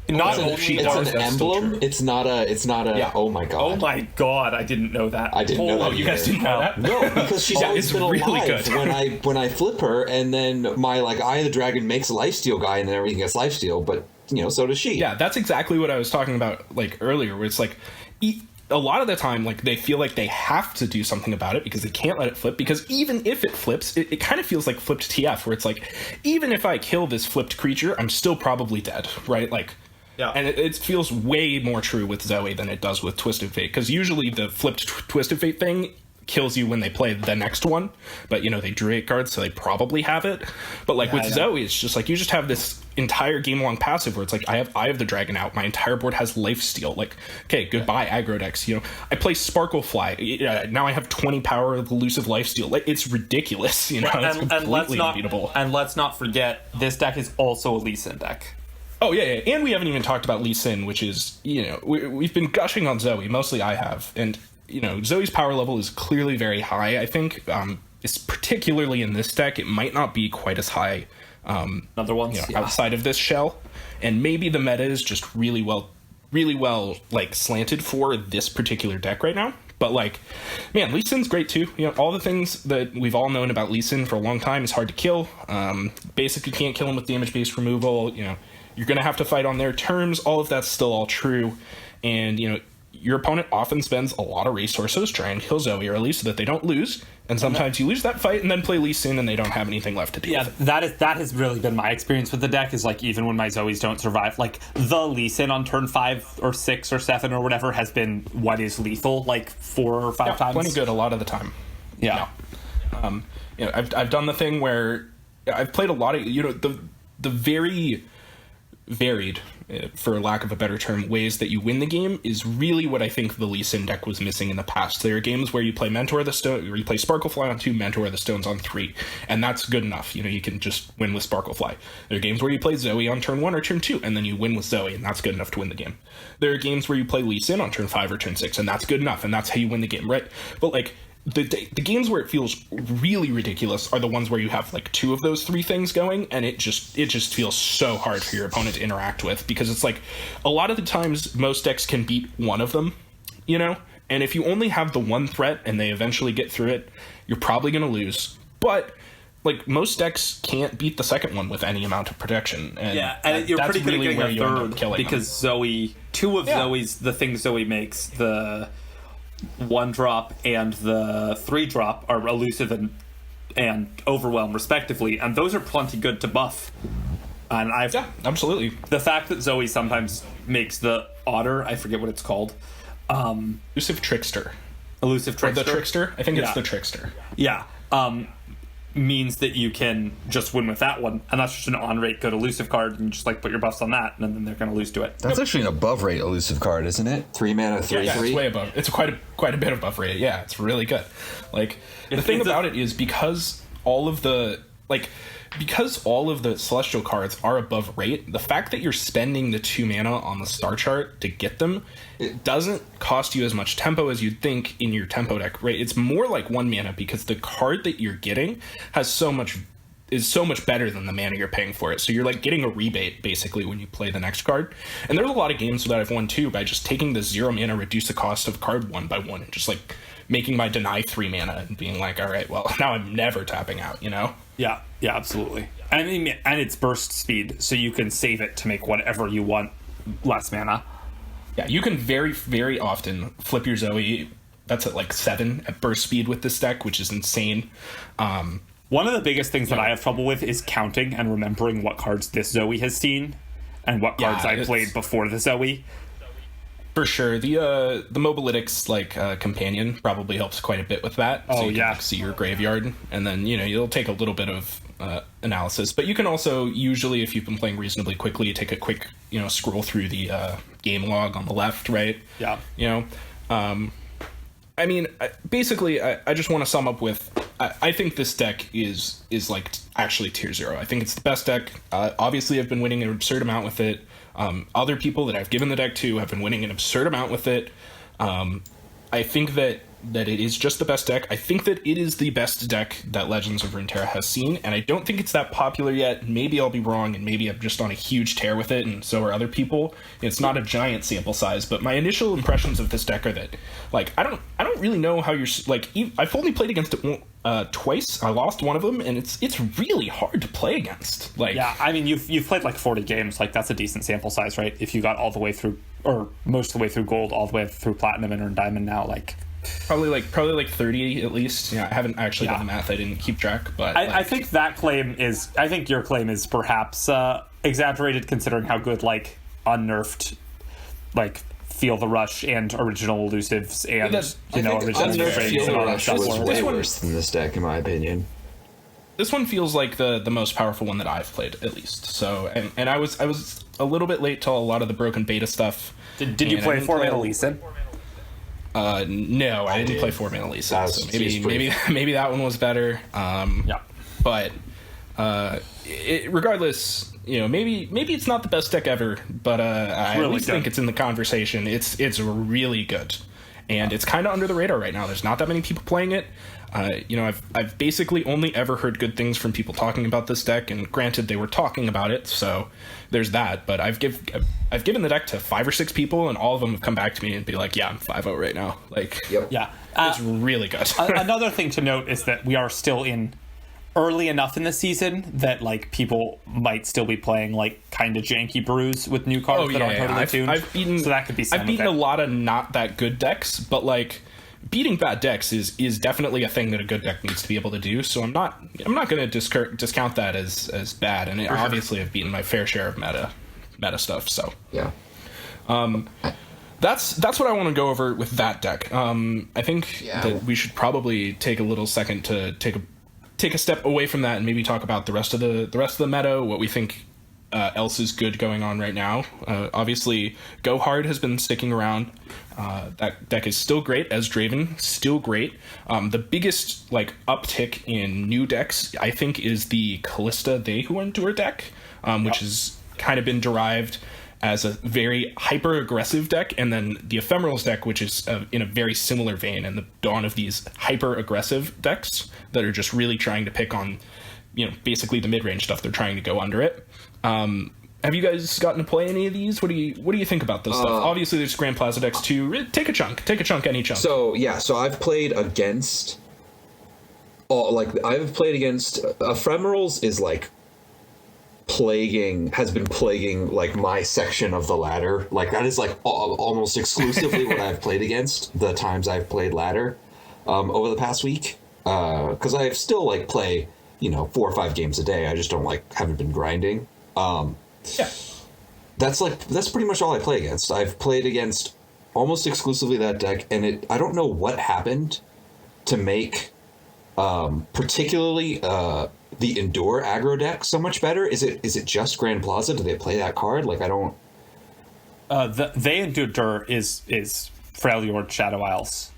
[SPEAKER 5] Not
[SPEAKER 1] Listen,
[SPEAKER 5] only
[SPEAKER 1] if she
[SPEAKER 4] It's
[SPEAKER 1] does,
[SPEAKER 4] an
[SPEAKER 1] that's still
[SPEAKER 4] emblem.
[SPEAKER 1] true.
[SPEAKER 4] It's not a.
[SPEAKER 1] Yeah.
[SPEAKER 4] Oh my god.
[SPEAKER 5] Oh my god, I didn't know that.
[SPEAKER 4] I didn't know that
[SPEAKER 1] Oh, you guys
[SPEAKER 4] either.
[SPEAKER 1] didn't know that?
[SPEAKER 4] No, because she's
[SPEAKER 1] Yeah,
[SPEAKER 4] always
[SPEAKER 1] it's
[SPEAKER 4] been alive
[SPEAKER 1] really good.
[SPEAKER 4] when I flip her, and then my like Eye of the Dragon makes a lifesteal guy, and then everything gets lifesteal. But you know, so does she.
[SPEAKER 1] Yeah, that's exactly what I was talking about like earlier, where it's like a lot of the time, like they feel like they have to do something about it because they can't let it flip, because even if it flips, it kind of feels like flipped TF, where it's like, even if I kill this flipped creature, I'm still probably dead, right? Like,
[SPEAKER 5] Yeah.
[SPEAKER 1] And it feels way more true with Zoe than it does with Twisted Fate, because usually the flipped Twisted Fate thing kills you when they play the next one, but you know, they drew 8 cards, so they probably have it. But like with Zoe, it's just like you just have this entire game long passive where it's like, I have Eye of the Dragon out, my entire board has lifesteal, like, okay, goodbye aggro decks. You know, I play Sparklefly, now I have 20 power of elusive lifesteal. Like, it's ridiculous, you know. It's completely unbeatable.
[SPEAKER 5] And let's not forget, this deck is also a Lee Sin deck.
[SPEAKER 1] Oh, yeah, and we haven't even talked about Lee Sin, which is, you know, we've been gushing on Zoe, mostly I have, and, you know, Zoe's power level is clearly very high, I think. It's particularly in this deck, it might not be quite as high
[SPEAKER 5] Another one.
[SPEAKER 1] you know, outside of this shell, and maybe the meta is just really well like slanted for this particular deck right now, But like, man, Lee Sin's great too. You know, all the things that we've all known about Lee Sin for a long time is hard to kill. Basically can't kill him with damage-based removal. You know, you're going to have to fight on their terms. All of that's still all true. And, you know, your opponent often spends a lot of resources trying to kill Zoe early so that they don't lose. And sometimes you lose that fight and then play Lee Sin and they don't have anything left to do.
[SPEAKER 5] Yeah, that has really been my experience with the deck, is like, even when my Zoes don't survive, like the Lee Sin on turn 5 or 6 or 7 or whatever has been what is lethal like 4 or 5 times.
[SPEAKER 1] Plenty good a lot of the time.
[SPEAKER 5] Yeah.
[SPEAKER 1] You know, I've done the thing where I've played a lot of, you know, the very varied, for lack of a better term, ways that you win the game is really what I think the Lee Sin deck was missing in the past. There are games where you play Mentor the Stone, or you play Sparklefly on 2, Mentor the Stones on 3, and that's good enough. You know, you can just win with Sparklefly. There are games where you play Zoe on turn 1 or turn 2, and then you win with Zoe, and that's good enough to win the game. There are games where you play Lee Sin on turn 5 or turn 6, and that's good enough, and that's how you win the game, right? But like, the games where it feels really ridiculous are the ones where you have like 2 of those 3 things going, and it just feels so hard for your opponent to interact with, because it's like a lot of the times most decks can beat one of them, you know, and if you only have the one threat and they eventually get through it, you're probably going to lose. But like, most decks can't beat the second one with any amount of protection, and
[SPEAKER 5] and you're
[SPEAKER 1] that's
[SPEAKER 5] pretty good
[SPEAKER 1] really
[SPEAKER 5] at
[SPEAKER 1] where
[SPEAKER 5] getting
[SPEAKER 1] you
[SPEAKER 5] a
[SPEAKER 1] end up
[SPEAKER 5] third,
[SPEAKER 1] killing
[SPEAKER 5] because
[SPEAKER 1] them.
[SPEAKER 5] Zoe, 2 of
[SPEAKER 1] Yeah.
[SPEAKER 5] Zoe's, the things Zoe makes, the 1-drop and the 3-drop, are elusive and overwhelm respectively, and those are plenty good to buff. And
[SPEAKER 1] Yeah, absolutely.
[SPEAKER 5] the fact that Zoe sometimes makes the Otter, I forget what it's called,
[SPEAKER 1] Elusive Trickster.
[SPEAKER 5] elusive
[SPEAKER 1] Or
[SPEAKER 5] trickster.
[SPEAKER 1] the Trickster? I think it's
[SPEAKER 5] Yeah.
[SPEAKER 1] the Trickster.
[SPEAKER 5] Yeah. Means that you can just win with that one, and that's just an on-rate good elusive card, and you just like put your buffs on that, and then they're going to lose to it.
[SPEAKER 3] That's actually an above rate elusive card, isn't it?
[SPEAKER 4] 3 mana, 3/3.
[SPEAKER 1] Yeah, it's way above. It's quite a bit above rated. Yeah, it's really good. Like, the
[SPEAKER 5] It's-
[SPEAKER 1] thing
[SPEAKER 5] it's a-
[SPEAKER 1] about it is because all of the celestial cards are above rate, the fact that you're spending the 2 mana on the star chart to get them, it doesn't cost you as much tempo as you'd think in your tempo deck, right? It's more like 1 mana, because the card that you're getting is so much better than the mana you're paying for it. So you're like getting a rebate basically when you play the next card. And there's a lot of games that I've won too by just taking the 0 mana, reduce the cost of card 1 by 1, and just like making my deny 3 mana and being like, all right, well, now I'm never tapping out, you know?
[SPEAKER 5] Yeah, absolutely. And it's burst speed, so you can save it to make whatever you want less mana.
[SPEAKER 1] Yeah, you can very, very often flip your Zoe. That's at like 7 at burst speed with this deck, which is insane.
[SPEAKER 5] One of the biggest things that I have trouble with is counting and remembering what cards this Zoe has seen and what
[SPEAKER 1] Yeah,
[SPEAKER 5] cards I
[SPEAKER 1] it's-
[SPEAKER 5] played before the Zoe.
[SPEAKER 1] For sure, the Mobilytics companion probably helps quite a bit with that.
[SPEAKER 5] Oh,
[SPEAKER 1] so you can,
[SPEAKER 5] yeah.
[SPEAKER 1] like, see your graveyard, and then you'll take a little bit of analysis. But you can also usually, if you've been playing reasonably quickly, take a quick scroll through the game log on the left, right?
[SPEAKER 5] Yeah.
[SPEAKER 1] I mean, basically, I just want to sum up with, I think this deck is like actually tier 0. I think it's the best deck. Obviously, I've been winning an absurd amount with it. Other people that I've given the deck to have been winning an absurd amount with it. I think that it is just the best deck. I think that it is the best deck that Legends of Runeterra has seen, and I don't think it's that popular yet. Maybe I'll be wrong, and maybe I'm just on a huge tear with it, and so are other people. It's not a giant sample size, but my initial impressions of this deck are that, like, I don't really know how you're like. I've only played against it twice. I lost one of them, and it's really hard to play against. Like,
[SPEAKER 5] Yeah, I mean, you've played like 40 games. Like, that's a decent sample size, right? If you got all the way through, or most of the way through gold, all the way through platinum and earned diamond now, like...
[SPEAKER 1] probably like 30 at least. Yeah, I haven't actually done the math. I didn't keep track, but
[SPEAKER 5] I think that claim is... I think your claim is perhaps exaggerated, considering how good, like, unnerfed, like, Feel the Rush and original elusives and,
[SPEAKER 1] That's-
[SPEAKER 5] original
[SPEAKER 4] Unnerved
[SPEAKER 5] strings
[SPEAKER 4] Feel
[SPEAKER 5] and
[SPEAKER 4] the
[SPEAKER 5] all that
[SPEAKER 4] Rush
[SPEAKER 5] stuff
[SPEAKER 4] was
[SPEAKER 5] were.
[SPEAKER 4] way
[SPEAKER 1] one-
[SPEAKER 4] worse than this deck, in my opinion.
[SPEAKER 1] this one feels like the most powerful one that I've played, at least. So, and I was a little bit late to a lot of the broken beta stuff.
[SPEAKER 5] Did you
[SPEAKER 1] And I
[SPEAKER 5] play
[SPEAKER 1] didn't
[SPEAKER 5] 4-mana Lee Sin?
[SPEAKER 1] No, I didn't
[SPEAKER 4] did.
[SPEAKER 1] play 4-mana Lisa.
[SPEAKER 4] That was-
[SPEAKER 1] So
[SPEAKER 4] she was pretty-
[SPEAKER 1] maybe that one was better.
[SPEAKER 5] Yeah.
[SPEAKER 1] But regardless, maybe it's not the best deck ever, but I at
[SPEAKER 5] really
[SPEAKER 1] least
[SPEAKER 5] good.
[SPEAKER 1] think it's in the conversation. It's really good, and it's kind of under the radar right now. There's not that many people playing it. I've basically only ever heard good things from people talking about this deck, and granted, they were talking about it, so there's that. But I've given the deck to 5 or 6 people, and all of them have come back to me and be like, "Yeah, I'm 5-0 right now." Like,
[SPEAKER 4] Yep.
[SPEAKER 5] Yeah.
[SPEAKER 1] it's really good.
[SPEAKER 5] Another thing to note is that we are still in early enough in the season that like people might still be playing like kind of janky brews with new cards that aren't totally tuned.
[SPEAKER 1] I've beaten,
[SPEAKER 5] so that could be.
[SPEAKER 1] I've beaten a lot of not that good decks, but like beating bad decks is definitely a thing that a good deck needs to be able to do. So I'm not going to discount that as bad. And obviously I've beaten my fair share of meta stuff. So
[SPEAKER 4] Yeah.
[SPEAKER 1] that's what I want to go over with that deck. I think that we should probably take a little second to take a step away from that and maybe talk about the rest of the meta, what we think else is good going on right now. Obviously, Go Hard has been sticking around. That deck is still great. As Draven, still great. The biggest like uptick in new decks, I think, is the Callista They Who Endure deck, which has kind of been derived as a very hyper-aggressive deck, and then the Ephemerals deck, which is in a very similar vein, and the dawn of these hyper-aggressive decks that are just really trying to pick on, basically the mid-range stuff. They're trying to go under it. Have you guys gotten to play any of these? What do you think about this stuff? Obviously, there's Grand Plaza decks too. Take a chunk, any chunk.
[SPEAKER 4] So I've played against Ephemerals is like has been plaguing like my section of the ladder. Like that is like almost exclusively what I've played against the times I've played ladder over the past week, because I still like play 4 or 5 games a day. I just don't haven't been grinding. That's pretty much all I play against. I've played against almost exclusively that deck, and I don't know what happened to make particularly the Endure aggro deck so much better. Is it just Grand Plaza? Do they play that card? Like I don't.
[SPEAKER 5] They Endure is Freljord Shadow Isles.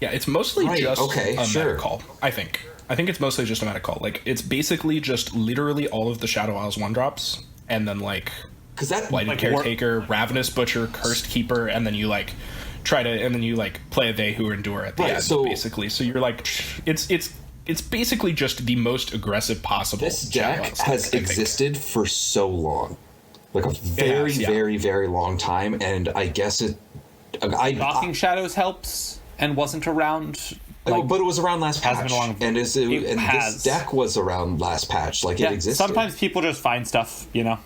[SPEAKER 1] Yeah, it's mostly just a
[SPEAKER 4] sure.
[SPEAKER 1] meta call, I think. I think it's mostly just a meta call. Like, it's basically just literally all of the Shadow Isles 1-drops, and then, like,
[SPEAKER 4] because that
[SPEAKER 1] Blighted Caretaker, Ravenous Butcher, Cursed Keeper, and then you, like, play a They Who Endure at the end, basically. So you're, like, it's basically just the most aggressive possible.
[SPEAKER 4] This deck has existed for so long. Like, a very, very, very long time, and I guess
[SPEAKER 5] Knocking Shadows helps and wasn't around.
[SPEAKER 4] But it was around last patch, and this deck was around last patch. Like, it existed.
[SPEAKER 5] Sometimes people just find stuff,
[SPEAKER 1] Yeah,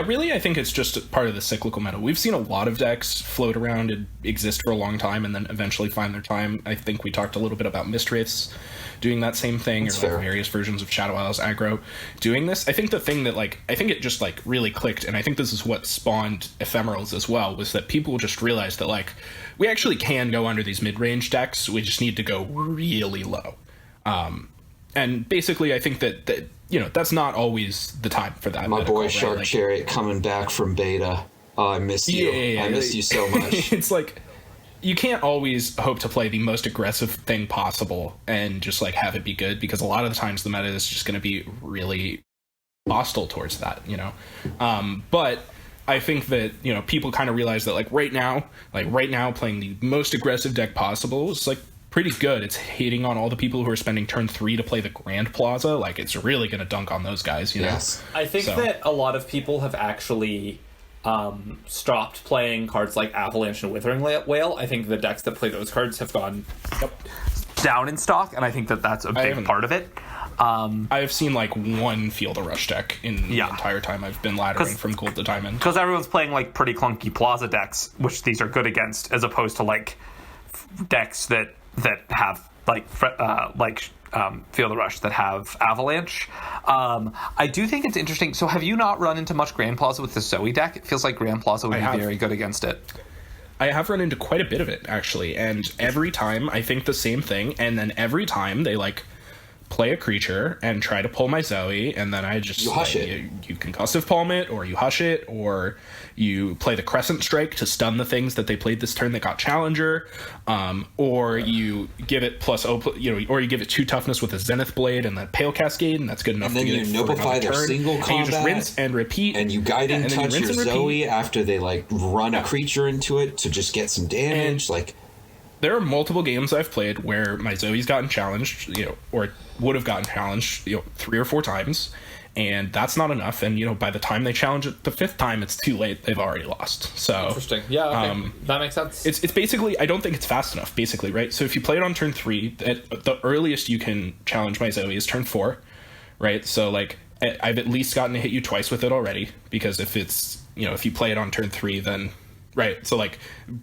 [SPEAKER 1] really, I think it's just part of the cyclical meta. We've seen a lot of decks float around and exist for a long time and then eventually find their time. I think we talked a little bit about Mistwraiths doing that same thing,
[SPEAKER 4] That's
[SPEAKER 1] or
[SPEAKER 4] fair.
[SPEAKER 1] various versions of Shadow Isles aggro doing this. I think the thing that, I think it just, really clicked, and I think this is what spawned Ephemerals as well, was that people just realized that, we actually can go under these mid-range decks, we just need to go really low. And basically, I think that that's not always the time for that.
[SPEAKER 4] My boy
[SPEAKER 1] right?
[SPEAKER 4] Shark Chariot coming back from beta. Oh, I miss you.
[SPEAKER 1] Yeah.
[SPEAKER 4] I miss you so much.
[SPEAKER 1] It's you can't always hope to play the most aggressive thing possible and just have it be good, because a lot of the times the meta is just going to be really hostile towards that, but I think that people kind of realize that right now playing the most aggressive deck possible is pretty good. It's hating on all the people who are spending turn 3 to play the Grand Plaza. It's really going to dunk on those guys,
[SPEAKER 4] Yes.
[SPEAKER 5] I think that a lot of people have actually stopped playing cards like Avalanche and Withering Whale. I think the decks that play those cards have gone down in stock, and I think that that's a big part of it.
[SPEAKER 1] I've seen one Field of Rush deck in the entire time I've been laddering from gold to diamond.
[SPEAKER 5] Because everyone's playing pretty clunky Plaza decks, which these are good against, as opposed to decks that have Field of Rush that have Avalanche. I do think it's interesting. So have you not run into much Grand Plaza with the Zoe deck? It feels like Grand Plaza would be very good against it.
[SPEAKER 1] I have run into quite a bit of it, actually, and every time I think the same thing, and then every time they play a creature and try to pull my Zoe, and then I just you concussive palm it, or you hush it, or you play the Crescent Strike to stun the things that they played this turn that got Challenger, or you give it or you give it 2 toughness with a Zenith Blade and the Pale Cascade, and that's good enough.
[SPEAKER 4] And then
[SPEAKER 1] to
[SPEAKER 4] you notify their single combat,
[SPEAKER 1] and you just rinse and repeat,
[SPEAKER 4] and you guiding touch your Zoe after they run a creature into it to just get some damage.
[SPEAKER 1] there are multiple games I've played where my Zoe's gotten challenged, or would have gotten challenged, 3 or 4 times, and that's not enough. And by the time they challenge it the 5th time, it's too late. They've already lost. So
[SPEAKER 5] Interesting. Yeah, okay. That makes sense.
[SPEAKER 1] it's basically, I don't think it's fast enough. Basically, right? So if you play it on turn 3, the earliest you can challenge my Zoe is turn 4, right? So like I've at least gotten to hit you twice with it already, because if it's if you play it on turn 3, then right. So like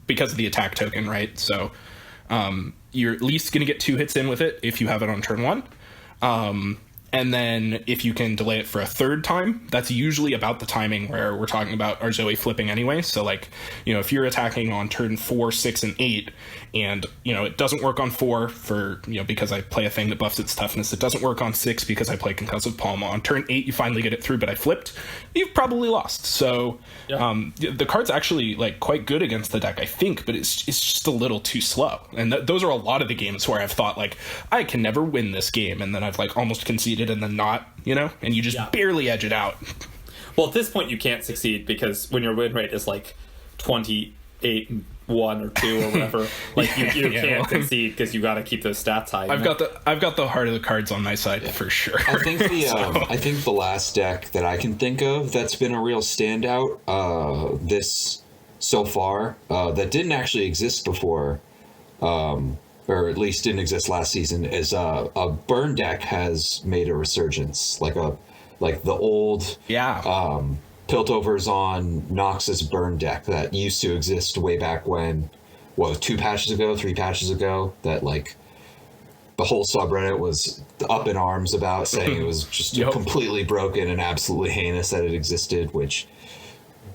[SPEAKER 1] because of the attack token, right? So you're at least going to get 2 hits in with it if you have it on turn 1. And then if you can delay it for a 3rd time, that's usually about the timing where we're talking about our Zoe flipping anyway. So like, if you're attacking on turn 4, 6, and 8, and, it doesn't work on 4 for, because I play a thing that buffs its toughness. It doesn't work on 6 because I play Concussive Palm. On turn 8, you finally get it through, but I flipped. You've probably lost. So the card's actually like quite good against the deck, I think, but it's just a little too slow. And those are a lot of the games where I've thought like, I can never win this game. And then I've like almost conceded and then not, and you just barely edge it out.
[SPEAKER 5] Well, at this point, you can't succeed because when your win rate is like 28 1 or 2 or whatever, like you can't concede because you got to keep those stats high.
[SPEAKER 1] I've got the heart of the cards on my side for sure.
[SPEAKER 4] I think I think the last deck that I can think of that's been a real standout this so far that didn't actually exist before, or at least didn't exist last season, is a burn deck has made a resurgence, like the old Piltovers on Noxus burn deck that used to exist way back when, 2 patches ago, 3 patches ago, that like the whole subreddit was up in arms about, saying it was just completely broken and absolutely heinous that it existed, which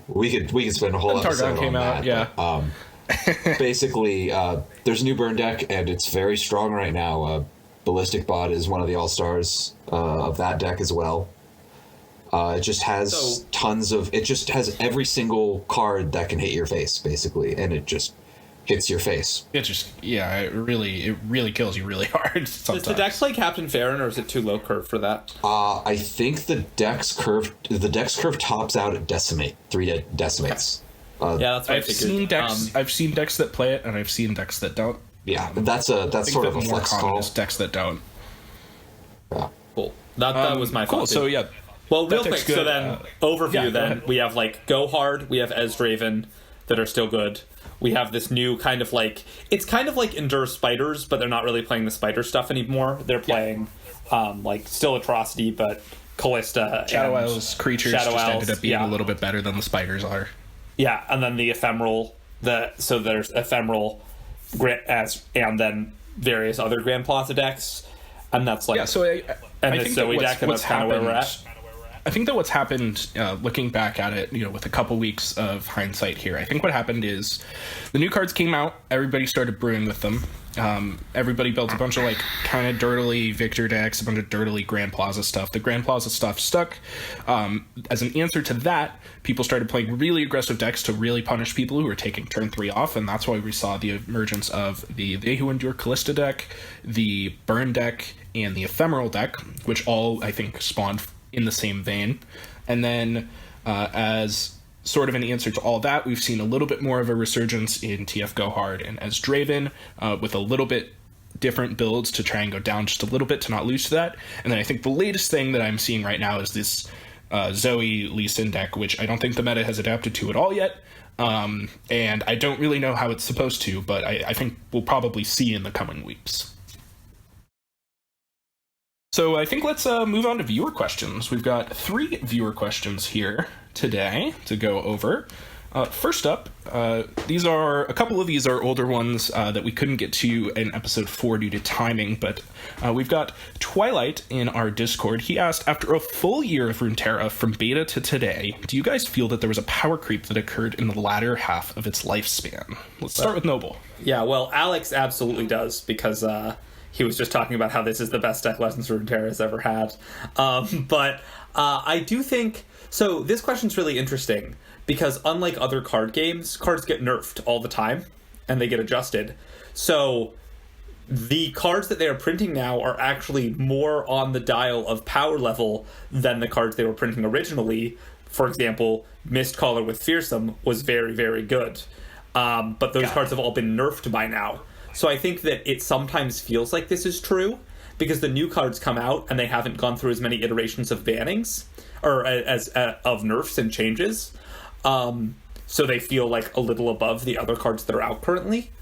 [SPEAKER 4] we could spend a whole episode on that. But, basically, there's a new burn deck, and it's very strong right now. Ballistic Bot is one of the all-stars of that deck as well. It just has it just has every single card that can hit your face, basically, and it just hits your face.
[SPEAKER 1] It really kills you really hard sometimes.
[SPEAKER 5] Does the deck play Captain Farron, or is it too low curve for that?
[SPEAKER 4] I think the deck's curve tops out at Decimate, 3 decimates.
[SPEAKER 5] That's what
[SPEAKER 1] I've seen decks that play it, and I've seen decks that don't.
[SPEAKER 4] Yeah, that's sort of a flex call.
[SPEAKER 1] Decks that don't.
[SPEAKER 4] Yeah.
[SPEAKER 5] Cool. That was my
[SPEAKER 1] cool.
[SPEAKER 5] thought.
[SPEAKER 1] So yeah.
[SPEAKER 5] Well, real quick. So then, overview. Then we have like Go Hard. We have Ezdraven that are still good. We have this new kind of like, it's kind of like Endure Spiders, but they're not really playing the spider stuff anymore. They're playing like still Atrocity, but Callista,
[SPEAKER 1] Shadow Isles creatures
[SPEAKER 5] Shadow
[SPEAKER 1] just
[SPEAKER 5] Isles,
[SPEAKER 1] ended up being a little bit better than the spiders are.
[SPEAKER 5] Yeah, and then the Ephemeral. So there's Ephemeral, and then various other Grand Plaza decks, and that's like
[SPEAKER 1] So I think
[SPEAKER 5] the Zoe deck, and that's kind of where we're at.
[SPEAKER 1] I think that what's happened, looking back at it, with a couple weeks of hindsight here, I think what happened is the new cards came out, everybody started brewing with them. Everybody built a bunch of like kind of dirtily Victor decks, a bunch of dirtily Grand Plaza stuff. The Grand Plaza stuff stuck. As an answer to that, people started playing really aggressive decks to really punish people who were taking turn 3 off, and that's why we saw the emergence of the They Who Endure Callista deck, the Burn deck, and the Ephemeral deck, which all, I think, spawned in the same vein. And then as sort of an answer to all that, we've seen a little bit more of a resurgence in TF Go Hard and Ezdraven, with a little bit different builds to try and go down just a little bit to not lose to that. And then I think the latest thing that I'm seeing right now is this Zoe Lee Sin deck, which I don't think the meta has adapted to at all yet. And I don't really know how it's supposed to, but I think we'll probably see in the coming weeks. So I think let's move on to viewer questions. We've got 3 viewer questions here today to go over. First up, a couple of these are older ones that we couldn't get to in episode 4 due to timing, but we've got Twilight in our Discord. He asked, after a full year of Runeterra from beta to today, do you guys feel that there was a power creep that occurred in the latter half of its lifespan? Let's start with Noble.
[SPEAKER 5] Yeah, well, Alex absolutely does, because he was just talking about how this is the best deck Legends of Runeterra has ever had. But I do think... So this question's really interesting, because unlike other card games, cards get nerfed all the time, and they get adjusted. So the cards that they are printing now are actually more on the dial of power level than the cards they were printing originally. For example, Mistcaller with Fearsome was very, very good. But those cards have all been nerfed by now. So I think that it sometimes feels like this is true because the new cards come out and they haven't gone through as many iterations of bannings or of nerfs and changes. So they feel like a little above the other cards that are out currently.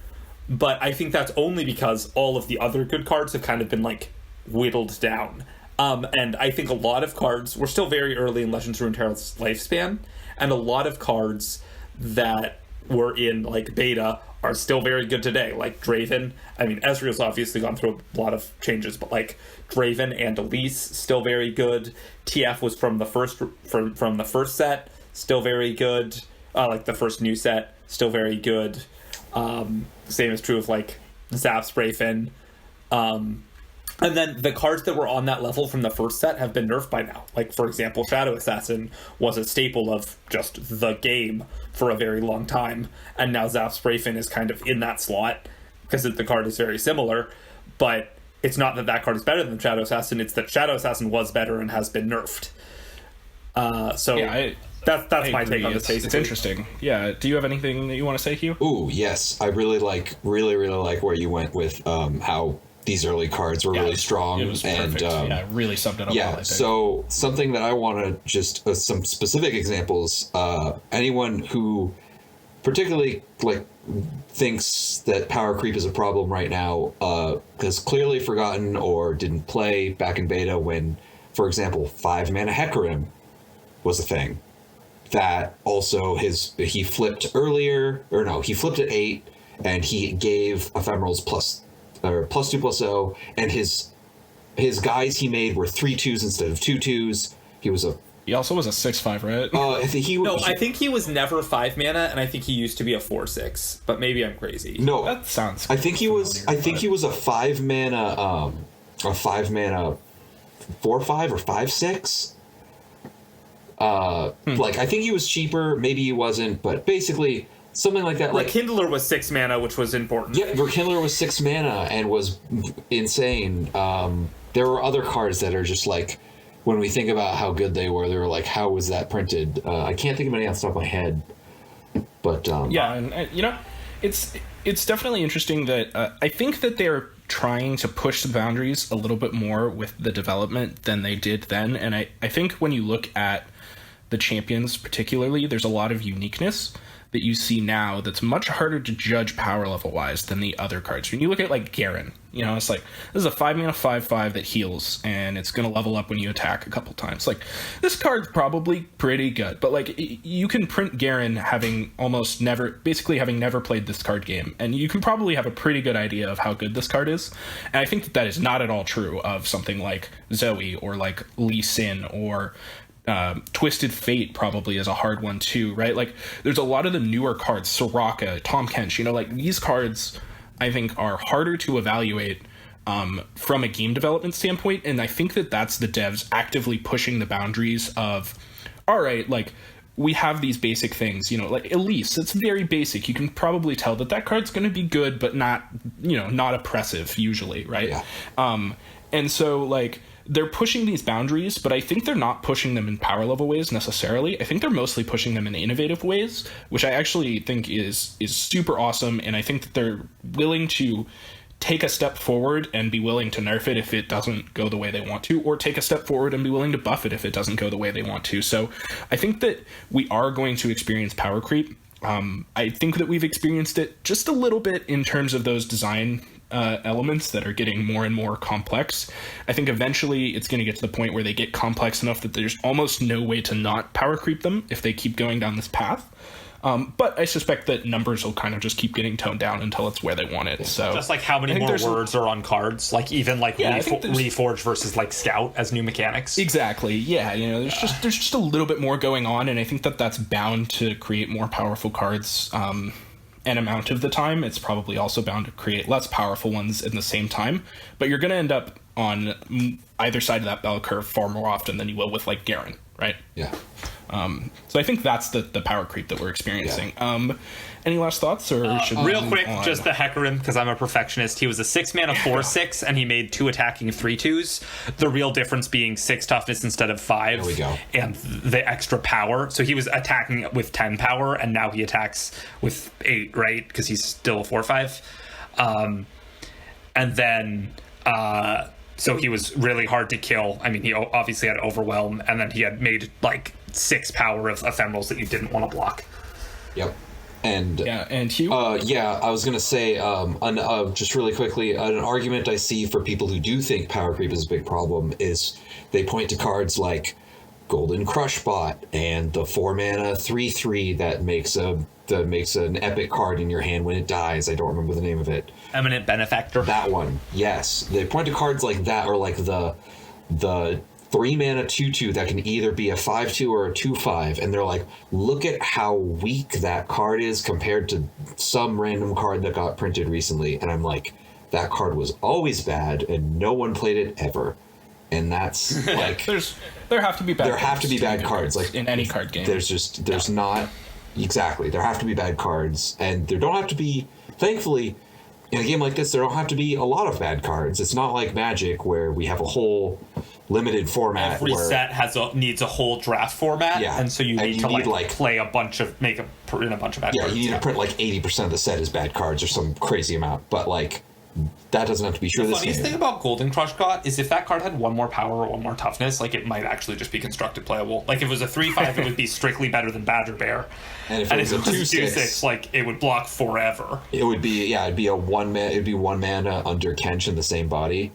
[SPEAKER 5] But I think that's only because all of the other good cards have kind of been like whittled down. And I think a lot of cards, we're still very early in Legends of Runeterra's lifespan, and a lot of cards that were in like beta are still very good today, like Draven. I mean, Ezreal's obviously gone through a lot of changes, but like Draven and Elise still very good. TF was from the first set, still very good. Like the first new set, still very good. Same is true of like Zap Sprayfin. And then the cards that were on that level from the first set have been nerfed by now. Like, for example, Shadow Assassin was a staple of just the game for a very long time. And now Zap Sprayfin is kind of in that slot because the card is very similar. But it's not that card is better than Shadow Assassin. It's that Shadow Assassin was better and has been nerfed. That's my take on this.
[SPEAKER 1] It's interesting. Yeah. Do you have anything that you want to say, Hugh?
[SPEAKER 4] Ooh, yes. I really like where you went with how these early cards were really strong.
[SPEAKER 1] It was
[SPEAKER 4] and
[SPEAKER 1] perfect. Really summed it up well, I think.
[SPEAKER 4] So something that I want to just some specific examples. Anyone who particularly like thinks that power creep is a problem right now has clearly forgotten or didn't play back in beta when, for example, 5-mana Hecarim was a thing. That also he flipped earlier, or no, he flipped at 8, and he gave ephemerals +2/+0, and his guys he made were 3/2s instead of 2/2s.
[SPEAKER 1] He also was a 6/5, right?
[SPEAKER 5] I think he was never 5 mana, and I think he used to be a 4/6. But maybe I'm crazy.
[SPEAKER 4] No,
[SPEAKER 1] that sounds.
[SPEAKER 4] I think he was. I think he was a 5-mana, 4/5 or 5/6. Like I think he was cheaper. Maybe he wasn't, but basically something like that. Like
[SPEAKER 5] Rekindler was 6 mana, which was important.
[SPEAKER 4] Yeah, Rekindler was 6 mana and was insane. There were other cards that are just like, when we think about how good they were like, how was that printed? I can't think of any off the top of my head. But
[SPEAKER 1] yeah, and you know, it's definitely interesting that I think that they're trying to push the boundaries a little bit more with the development than they did then. And I think when you look at the champions particularly, there's a lot of uniqueness that you see now that's much harder to judge power level wise than the other cards. When you look at like Garen, you know, it's like, this is a 5-mana 5/5 that heals and it's going to level up when you attack a couple times. Like, this card's probably pretty good, but like you can print Garen having never played this card game, and you can probably have a pretty good idea of how good this card is. And I think that is not at all true of something like Zoe or like Lee Sin or Twisted Fate probably is a hard one too, right? Like, there's a lot of the newer cards, Soraka, Tahm Kench, you know, like these cards I think are harder to evaluate from a game development standpoint, and I think that that's the devs actively pushing the boundaries of, all right, like, we have these basic things, you know, like Elise, it's very basic. You can probably tell that card's going to be good, but not, you know, not oppressive usually, right? Yeah. And so, like, they're pushing these boundaries, but I think they're not pushing them in power level ways necessarily. I think they're mostly pushing them in innovative ways, which I actually think is super awesome. And I think that they're willing to take a step forward and be willing to nerf it if it doesn't go the way they want to, or take a step forward and be willing to buff it if it doesn't go the way they want to. So I think that we are going to experience power creep. I think that we've experienced it just a little bit in terms of those design elements that are getting more and more complex. I think eventually it's going to get to the point where they get complex enough that there's almost no way to not power creep them if they keep going down this path. But I suspect that numbers will kind of just keep getting toned down until it's where they want it. So
[SPEAKER 5] just like how many more words are on cards, like even like Reforge versus like Scout as new mechanics.
[SPEAKER 1] Exactly. Yeah. You know, there's just a little bit more going on, and I think that that's bound to create more powerful cards. An amount of the time, it's probably also bound to create less powerful ones in the same time. But you're going to end up on either side of that bell curve far more often than you will with like Garen, right?
[SPEAKER 4] Yeah.
[SPEAKER 1] So I think that's the power creep that we're experiencing. Yeah. Any last thoughts, or should we
[SPEAKER 5] real
[SPEAKER 1] move
[SPEAKER 5] quick
[SPEAKER 1] on?
[SPEAKER 5] Just the Hecarim, because I'm a perfectionist. He was a 6-mana 4/6 and he made 2 attacking 3/2s, the real difference being 6 toughness instead of 5.
[SPEAKER 4] There we go.
[SPEAKER 5] And the extra power. So he was attacking with 10 power and now he attacks with 8, right? Because he's still a 4/5. And then, so he was really hard to kill. I mean, he obviously had Overwhelm, and then he had made like 6 power of ephemerals that you didn't want to block.
[SPEAKER 4] Yep. And
[SPEAKER 1] Yeah, and Hugh?
[SPEAKER 4] yeah, I was gonna say, just really quickly, an argument I see for people who do think power creep is a big problem is they point to cards like Golden Crushbot and the 4-mana 3/3 that makes an epic card in your hand when it dies. I don't remember the name of it.
[SPEAKER 5] Eminent Benefactor.
[SPEAKER 4] That one, yes. They point to cards like that, or like the 3-mana 2/2 that can either be a 5/2 or a 2/5, and they're like, look at how weak that card is compared to some random card that got printed recently. And I'm like, that card was always bad, and no one played it ever. And that's like,
[SPEAKER 1] there have to be bad.
[SPEAKER 4] there have to be bad
[SPEAKER 1] cards
[SPEAKER 4] cards, like
[SPEAKER 1] in any card game.
[SPEAKER 4] There's not exactly. There have to be bad cards, and there don't have to be. Thankfully, in a game like this, there don't have to be a lot of bad cards. It's not like Magic where we have a whole limited format.
[SPEAKER 5] Every
[SPEAKER 4] where,
[SPEAKER 5] set needs a whole draft format,
[SPEAKER 4] Yeah,
[SPEAKER 5] and so you
[SPEAKER 4] and
[SPEAKER 5] need
[SPEAKER 4] you
[SPEAKER 5] to
[SPEAKER 4] need, like,
[SPEAKER 5] play a bunch of print a bunch of bad
[SPEAKER 4] Yeah,
[SPEAKER 5] cards.
[SPEAKER 4] you need to print like 80% of the set as bad cards or some crazy amount. But like, that doesn't have to be true
[SPEAKER 5] The
[SPEAKER 4] this
[SPEAKER 5] funniest
[SPEAKER 4] game.
[SPEAKER 5] thing about Golden Crushbot is if that card had 1 more power or 1 more toughness, like it might actually just be constructed playable. Like if it was a 3/5, it would be strictly better than Badger Bear.
[SPEAKER 4] And if it was a 2/6,
[SPEAKER 5] 2/6, like it would block forever.
[SPEAKER 4] it would be it'd be a 1-mana. It'd be 1 mana under Kench in the same body.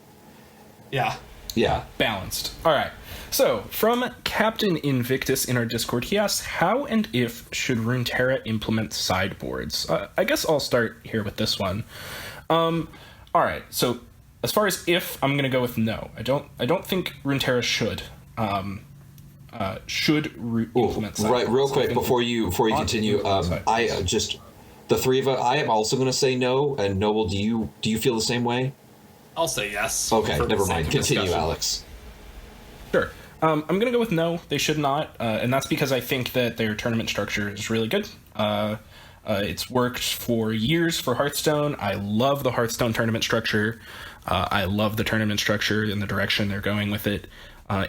[SPEAKER 5] Yeah.
[SPEAKER 4] Yeah.
[SPEAKER 1] Balanced. All right. So, from Captain Invictus in our Discord, he asks, how and if should Runeterra implement sideboards? I guess I'll start here with this one. All right. So, as far as if, I'm going to go with no. I don't think Runeterra should implement sideboards.
[SPEAKER 4] Right, real quick
[SPEAKER 1] I think
[SPEAKER 4] before you continue, I just the three of us. I am also going to say no. And Noble, do you feel the same way?
[SPEAKER 5] I'll say yes.
[SPEAKER 4] Okay,
[SPEAKER 5] for the
[SPEAKER 4] never
[SPEAKER 5] sake
[SPEAKER 4] mind.
[SPEAKER 5] of
[SPEAKER 4] Continue,
[SPEAKER 5] discussion.
[SPEAKER 4] Alex.
[SPEAKER 1] Sure. I'm going to go with no. They should not, and that's because I think that their tournament structure is really good. It's worked for years for Hearthstone. I love the Hearthstone tournament structure. I love the tournament structure and the direction they're going with it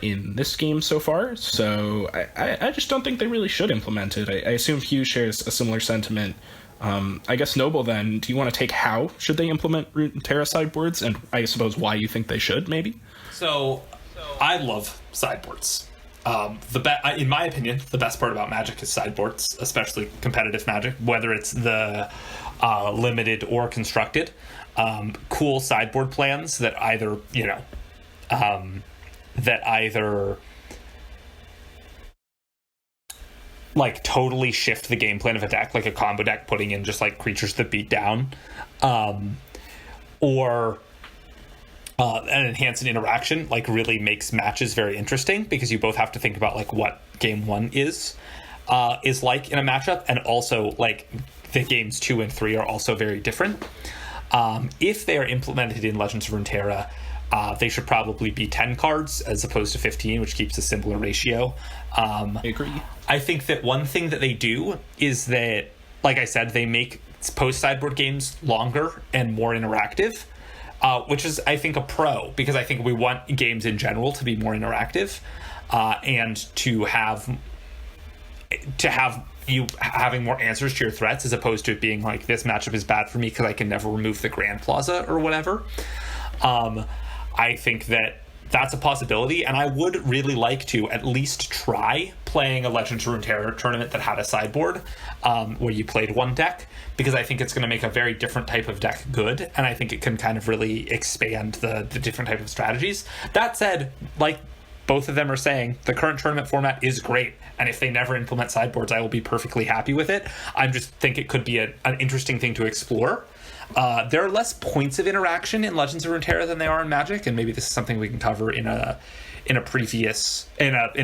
[SPEAKER 1] in this game so far. So I just don't think they really should implement it. I assume Hugh shares a similar sentiment. I guess Noble, then, do you want to take how should they implement Runeterra sideboards, and I suppose why you think they should, maybe?
[SPEAKER 5] So, I love sideboards. In my opinion, the best part about Magic is sideboards, especially competitive Magic, whether it's the limited or constructed. Cool sideboard plans that either like totally shift the game plan of a deck, like a combo deck putting in just like creatures that beat down, or an enhanced interaction like really makes matches very interesting, because you both have to think about like what game 1 is like in a matchup, and also like the games 2 and 3 are also very different. If they are implemented in Legends of Runeterra, they should probably be 10 cards as opposed to 15, which keeps a simpler ratio.
[SPEAKER 1] I agree.
[SPEAKER 5] I think that one thing that they do is that, like I said, they make post-sideboard games longer and more interactive, which is, I think, a pro, because I think we want games in general to be more interactive, and to have you having more answers to your threats, as opposed to it being like, this matchup is bad for me because I can never remove the Grand Plaza or whatever. I think that that's a possibility, and I would really like to at least try playing a Legends of Runeterra tournament that had a sideboard, where you played one deck, because I think it's going to make a very different type of deck good, and I think it can kind of really expand the different type of strategies. That said, like both of them are saying, the current tournament format is great, and if they never implement sideboards, I will be perfectly happy with it. I just think it could be an interesting thing to explore. There are less points of interaction in Legends of Runeterra than they are in Magic, and maybe this is something we can cover in a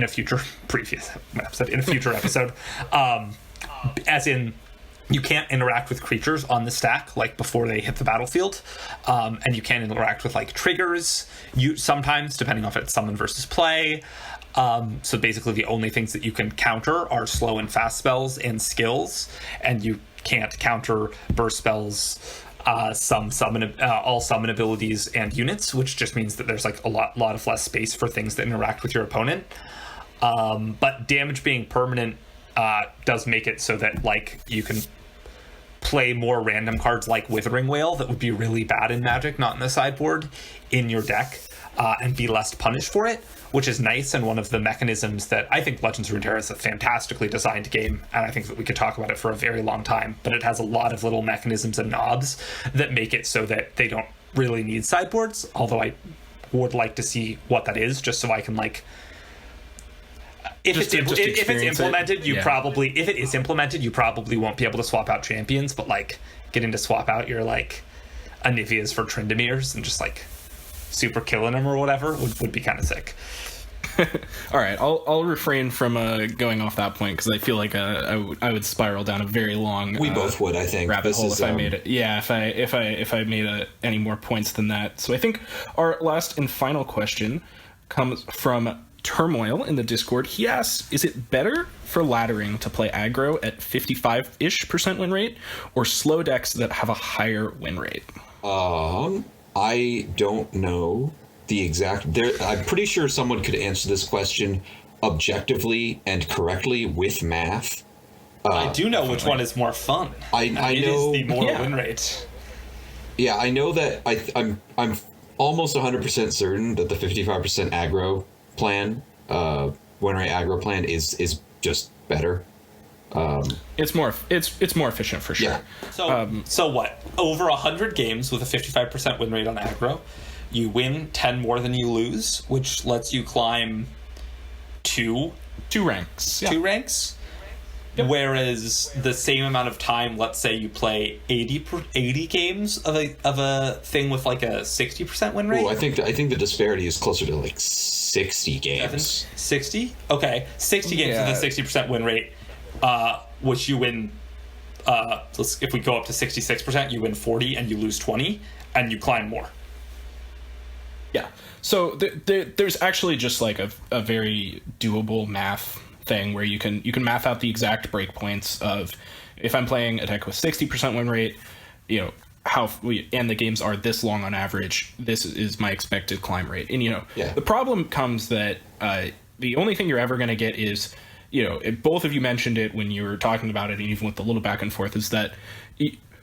[SPEAKER 5] future episode. As in, you can't interact with creatures on the stack like before they hit the battlefield, and you can't interact with like triggers. You sometimes, depending on if it's summon versus play. So basically, the only things that you can counter are slow and fast spells and skills, and you can't counter burst spells, all summon abilities and units, which just means that there's like a lot of less space for things that interact with your opponent. But damage being permanent does make it so that like you can play more random cards like Withering Whale that would be really bad in Magic, not in the sideboard, in your deck, and be less punished for it, which is nice, and one of the mechanisms that I think Legends of Runeterra is a fantastically designed game, and I think that we could talk about it for a very long time, but it has a lot of little mechanisms and knobs that make it so that they don't really need sideboards, although I would like to see what that is, just so I can, like... If it's implemented, you probably won't be able to swap out champions, but like getting to swap out your like Anivias for Tryndamirs and just like super killing them or whatever would be kind of sick.
[SPEAKER 1] All right, I'll refrain from going off that point because I feel like I would spiral down a very long.
[SPEAKER 4] We both would, I think.
[SPEAKER 1] Rabbit hole if I made it. Yeah, if I made any more points than that. So I think our last and final question comes from Turmoil in the Discord. He asks, is it better for laddering to play aggro at 55-ish% win rate or slow decks that have a higher win rate?
[SPEAKER 4] I don't know the exact... I'm pretty sure someone could answer this question objectively and correctly with math.
[SPEAKER 5] I do know which one is more fun.
[SPEAKER 4] I know...
[SPEAKER 5] It is the more win rate.
[SPEAKER 4] Yeah, I know that I'm almost 100% certain that the 55% aggro plan, win rate aggro plan is just better.
[SPEAKER 1] It's more efficient for sure.
[SPEAKER 4] Yeah.
[SPEAKER 5] So what? Over 100 games with a 55% win rate on aggro, you win 10 more than you lose, which lets you climb two
[SPEAKER 1] ranks. Yeah.
[SPEAKER 5] 2 ranks. Yep. Whereas the same amount of time, let's say you play 80 games of a thing with like a 60% win rate.
[SPEAKER 4] I think the disparity is closer to like 60 games.
[SPEAKER 5] 60? Okay, 60 games with a 60% win rate, which you win. If we go up to 66%, you win 40 and you lose 20, and you climb more.
[SPEAKER 1] Yeah. So there's actually just like a very doable math thing where you can math out the exact breakpoints of if I'm playing a deck with 60% win rate, and the games are this long on average, this is my expected climb rate. And the problem comes that the only thing you're ever going to get is, both of you mentioned it when you were talking about it, and even with the little back and forth, is that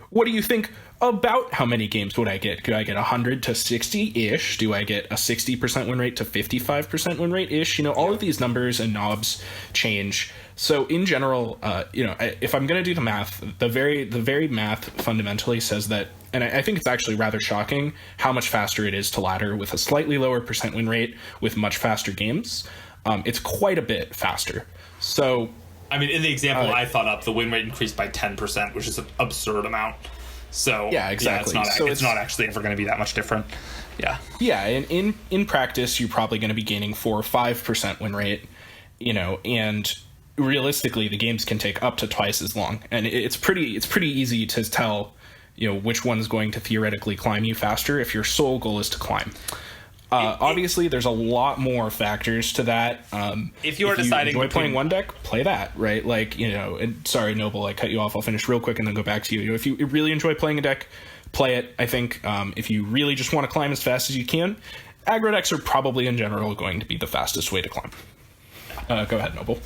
[SPEAKER 1] what do you think about how many games would I get? Could I get 100 to 60-ish? Do I get a 60% win rate to 55% win rate-ish? All of these numbers and knobs change. So in general, if I'm going to do the math, the very math fundamentally says that, and I think it's actually rather shocking how much faster it is to ladder with a slightly lower percent win rate with much faster games. It's quite a bit faster. So,
[SPEAKER 5] I mean, in the example I thought up, the win rate increased by 10%, which is an absurd amount. So
[SPEAKER 1] yeah, exactly.
[SPEAKER 5] It's not actually ever going to be that much different. Yeah.
[SPEAKER 1] Yeah, and in practice, you're probably going to be gaining 4 or 5% win rate, and realistically, the games can take up to twice as long, and it's pretty easy to tell, which one's going to theoretically climb you faster if your sole goal is to climb. Obviously, there's a lot more factors to that.
[SPEAKER 5] If you enjoy
[SPEAKER 1] playing one deck, play that, right? Like, and sorry, Noble, I cut you off. I'll finish real quick and then go back to you. If you really enjoy playing a deck, play it. I think if you really just want to climb as fast as you can, aggro decks are probably in general going to be the fastest way to climb. Go ahead, Noble.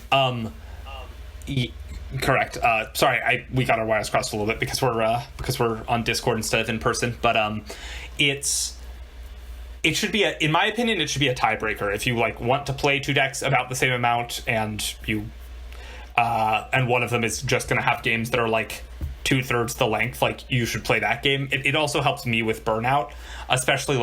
[SPEAKER 5] Correct. Sorry, we got our wires crossed a little bit because we're on Discord instead of in person. But it should be in my opinion, it should be a tiebreaker. If you want to play 2 decks about the same amount, and and one of them is just going to have games that are like 2/3 the length, you should play that game. It also helps me with burnout, especially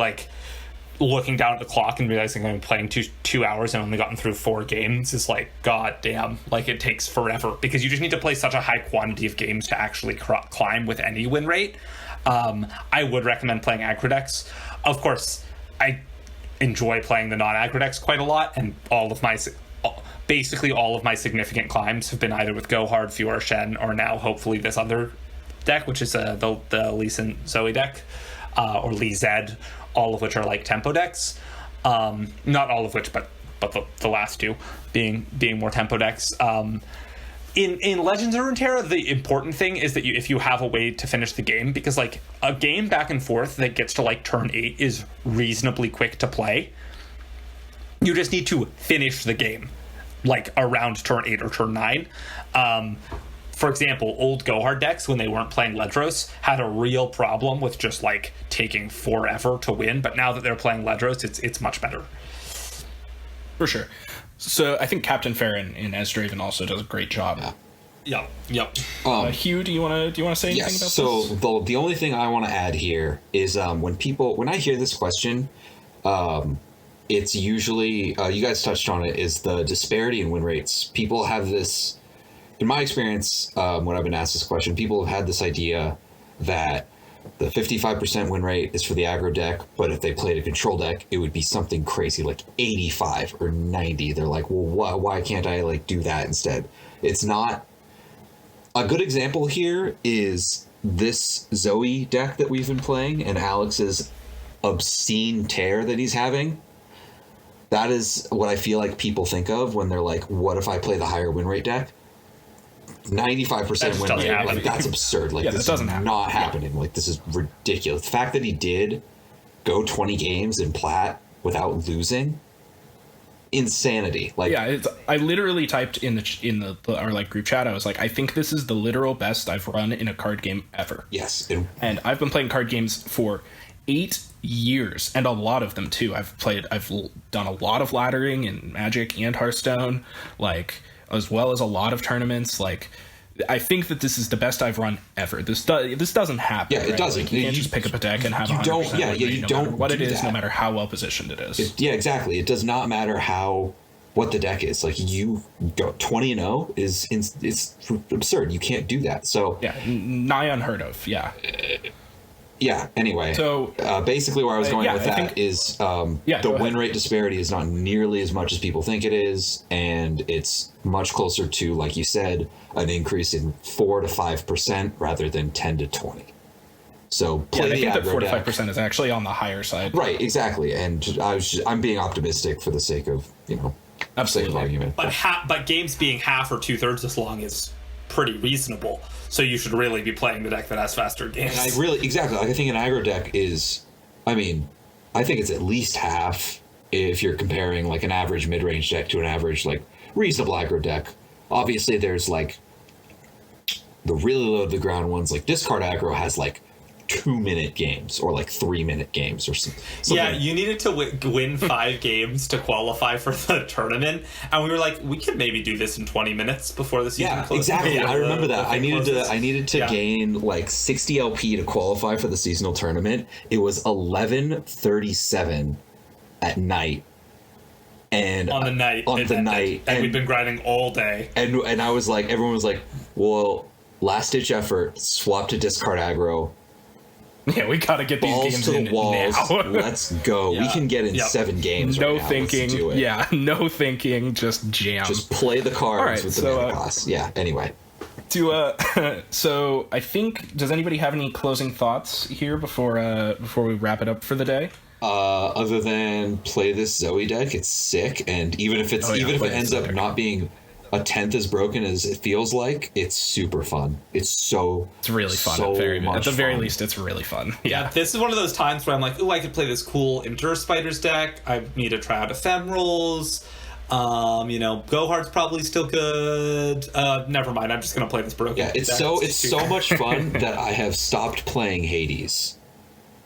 [SPEAKER 5] looking down at the clock and realizing I'm playing 2 hours and only gotten through 4 games is god damn, it takes forever because you just need to play such a high quantity of games to actually climb with any win rate. I would recommend playing aggro decks. Of course, I enjoy playing the non-aggro decks quite a lot, and basically all of my significant climbs have been either with Gohard, Fiora Shen, or now hopefully this other deck, which is the Lee Sin Zoe deck, or Lee Zed, all of which are tempo decks. Not all of which, but the last 2 being more tempo decks. In Legends of Runeterra, the important thing is that if you have a way to finish the game, because a game back and forth that gets to turn 8 is reasonably quick to play. You just need to finish the game around turn 8 or turn 9. for example, old Go Hard decks, when they weren't playing Ledros, had a real problem with just like taking forever to win. But now that they're playing Ledros, it's much better.
[SPEAKER 1] For sure. So I think Captain Farron in Esdraven also does a great job.
[SPEAKER 5] Yep.
[SPEAKER 1] Hugh, do you want to say anything
[SPEAKER 4] Yes.
[SPEAKER 1] about
[SPEAKER 4] So
[SPEAKER 1] this?
[SPEAKER 4] the only thing I want to add here is when I hear this question, it's usually you guys touched on it, is the disparity in win rates. People have this, in my experience, when I've been asked this question, people have had this idea that the 55% win rate is for the aggro deck, but if they played a control deck, it would be something crazy like 85 or 90. They're like, well, why can't I like do that instead? It's not. A good example here is this Zoe deck that we've been playing and Alex's obscene tear that he's having. That is what I feel like people think of when they're like, what if I play the higher win rate deck? 95% win
[SPEAKER 5] doesn't
[SPEAKER 4] rate,
[SPEAKER 5] happen.
[SPEAKER 4] like that's absurd. Like
[SPEAKER 1] Yeah,
[SPEAKER 4] this
[SPEAKER 1] that doesn't
[SPEAKER 4] is
[SPEAKER 1] happen.
[SPEAKER 4] not happening. Like this is ridiculous. The fact that he did go 20 games in plat without losing, insanity. Like
[SPEAKER 1] Yeah, I literally typed in our like group chat. I was like, I think this is the literal best I've run in a card game ever.
[SPEAKER 4] yes,
[SPEAKER 1] And I've been playing card games for 8 years, and a lot of them too. I've done a lot of laddering in Magic and Hearthstone, like as well as a lot of tournaments. Like, I think that this is the best I've run ever. This doesn't happen.
[SPEAKER 4] Yeah, it
[SPEAKER 1] right?
[SPEAKER 4] doesn't.
[SPEAKER 1] Like, you can't
[SPEAKER 4] You-
[SPEAKER 1] just pick up a deck and have.
[SPEAKER 4] you
[SPEAKER 1] 100%
[SPEAKER 4] don't- yeah,
[SPEAKER 1] win
[SPEAKER 4] yeah,
[SPEAKER 1] rate
[SPEAKER 4] you
[SPEAKER 1] no
[SPEAKER 4] don't
[SPEAKER 1] matter what it
[SPEAKER 4] do
[SPEAKER 1] is,
[SPEAKER 4] that.
[SPEAKER 1] no matter how well positioned it is.
[SPEAKER 4] yeah, exactly. It does not matter what the deck is. Like you go 20-0 it's absurd. You can't do that. So
[SPEAKER 1] Yeah, nigh unheard of. Yeah.
[SPEAKER 4] yeah. Anyway,
[SPEAKER 1] So
[SPEAKER 4] basically, where I was going
[SPEAKER 1] yeah,
[SPEAKER 4] with
[SPEAKER 1] I
[SPEAKER 4] that
[SPEAKER 1] think-
[SPEAKER 4] is
[SPEAKER 1] Yeah,
[SPEAKER 4] the
[SPEAKER 1] go
[SPEAKER 4] win
[SPEAKER 1] ahead.
[SPEAKER 4] rate disparity is not nearly as much as people think it is, and it's much closer to, like you said, an increase in 4 to 5% rather than 10 to 20. So
[SPEAKER 1] Yeah,
[SPEAKER 4] play
[SPEAKER 1] I
[SPEAKER 4] the
[SPEAKER 1] think that
[SPEAKER 4] aggro
[SPEAKER 1] 4 to
[SPEAKER 4] deck.
[SPEAKER 1] 5% is actually on the higher side.
[SPEAKER 4] Right, exactly. And I'm being optimistic for the sake of sake of
[SPEAKER 1] Absolutely.
[SPEAKER 4] argument.
[SPEAKER 5] But games being half or 2/3 as long is pretty reasonable. So you should really be playing the deck that has faster games.
[SPEAKER 4] And I really, exactly. Like I think an aggro deck is, I think it's at least half if you're comparing like an average mid-range deck to an average like reasonable aggro deck. Obviously, there's like the really low to the ground ones. Like discard aggro has like 2-minute games or like 3-minute games or something.
[SPEAKER 5] Yeah, you needed to win 5 games to qualify for the tournament, and we were like, we could maybe do this in 20 minutes before the season
[SPEAKER 4] Yeah,
[SPEAKER 5] closes.
[SPEAKER 4] exactly.
[SPEAKER 5] Yeah,
[SPEAKER 4] I remember that.
[SPEAKER 5] the
[SPEAKER 4] I
[SPEAKER 5] thing closes.
[SPEAKER 4] needed to
[SPEAKER 5] Yeah.
[SPEAKER 4] gain like 60 LP to qualify for the seasonal tournament. It was 11:37 at night. And
[SPEAKER 5] on the night, and we'd been grinding all day.
[SPEAKER 4] and I was like, everyone was like, well, last ditch effort, swap to discard aggro,
[SPEAKER 1] Yeah, we gotta get these
[SPEAKER 4] balls
[SPEAKER 1] games
[SPEAKER 4] to the
[SPEAKER 1] in
[SPEAKER 4] walls,
[SPEAKER 1] now.
[SPEAKER 4] let's go. We
[SPEAKER 5] Yeah.
[SPEAKER 4] can get in
[SPEAKER 5] Yep.
[SPEAKER 4] 7 games
[SPEAKER 1] No
[SPEAKER 4] right now. Let's
[SPEAKER 1] thinking.
[SPEAKER 4] do it.
[SPEAKER 1] Yeah, no thinking. Just jam.
[SPEAKER 4] Just play the cards
[SPEAKER 1] right,
[SPEAKER 4] with the
[SPEAKER 1] so,
[SPEAKER 4] mana cost. Yeah, anyway.
[SPEAKER 1] So I think, does anybody have any closing thoughts here before we wrap it up for the day?
[SPEAKER 4] Other than play this Zoe deck, it's sick, and even if
[SPEAKER 1] Oh, yeah,
[SPEAKER 4] it
[SPEAKER 1] play
[SPEAKER 4] ends
[SPEAKER 1] this
[SPEAKER 4] up
[SPEAKER 1] deck.
[SPEAKER 4] not being a tenth as broken as it feels like, it's super fun. It's
[SPEAKER 1] really fun.
[SPEAKER 4] so
[SPEAKER 1] At the very
[SPEAKER 4] fun.
[SPEAKER 1] least, it's really fun.
[SPEAKER 5] Yeah,
[SPEAKER 1] Yeah.
[SPEAKER 5] this is one of those times where I'm like, ooh, I could play this cool Endure Spiders deck. I need to try out Ephemerals. Gohard's probably still good. Never mind. I'm just gonna play this broken.
[SPEAKER 4] Yeah, it's
[SPEAKER 5] deck.
[SPEAKER 4] so much fun that I have stopped playing Hades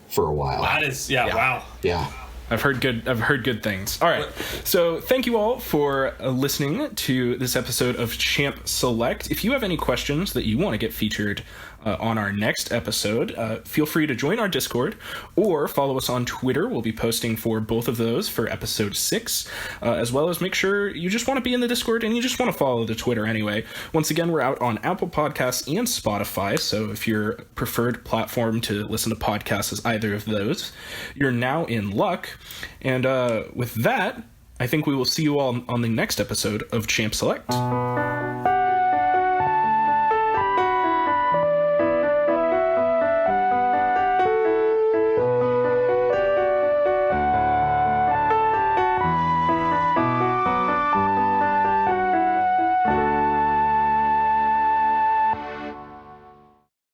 [SPEAKER 4] for a while.
[SPEAKER 5] That is, wow.
[SPEAKER 4] Yeah.
[SPEAKER 1] I've heard good things. All right. So thank you all for listening to this episode of Champ Select. If you have any questions that you want to get featured on our next episode, feel free to join our Discord or follow us on Twitter. We'll be posting for both of those for episode 6, as well as make sure you just want to be in the Discord and you just want to follow the Twitter anyway. Once again, we're out on Apple Podcasts and Spotify, so if your preferred platform to listen to podcasts is either of those, you're now in luck. And with that, I think we will see you all on the next episode of Champ Select.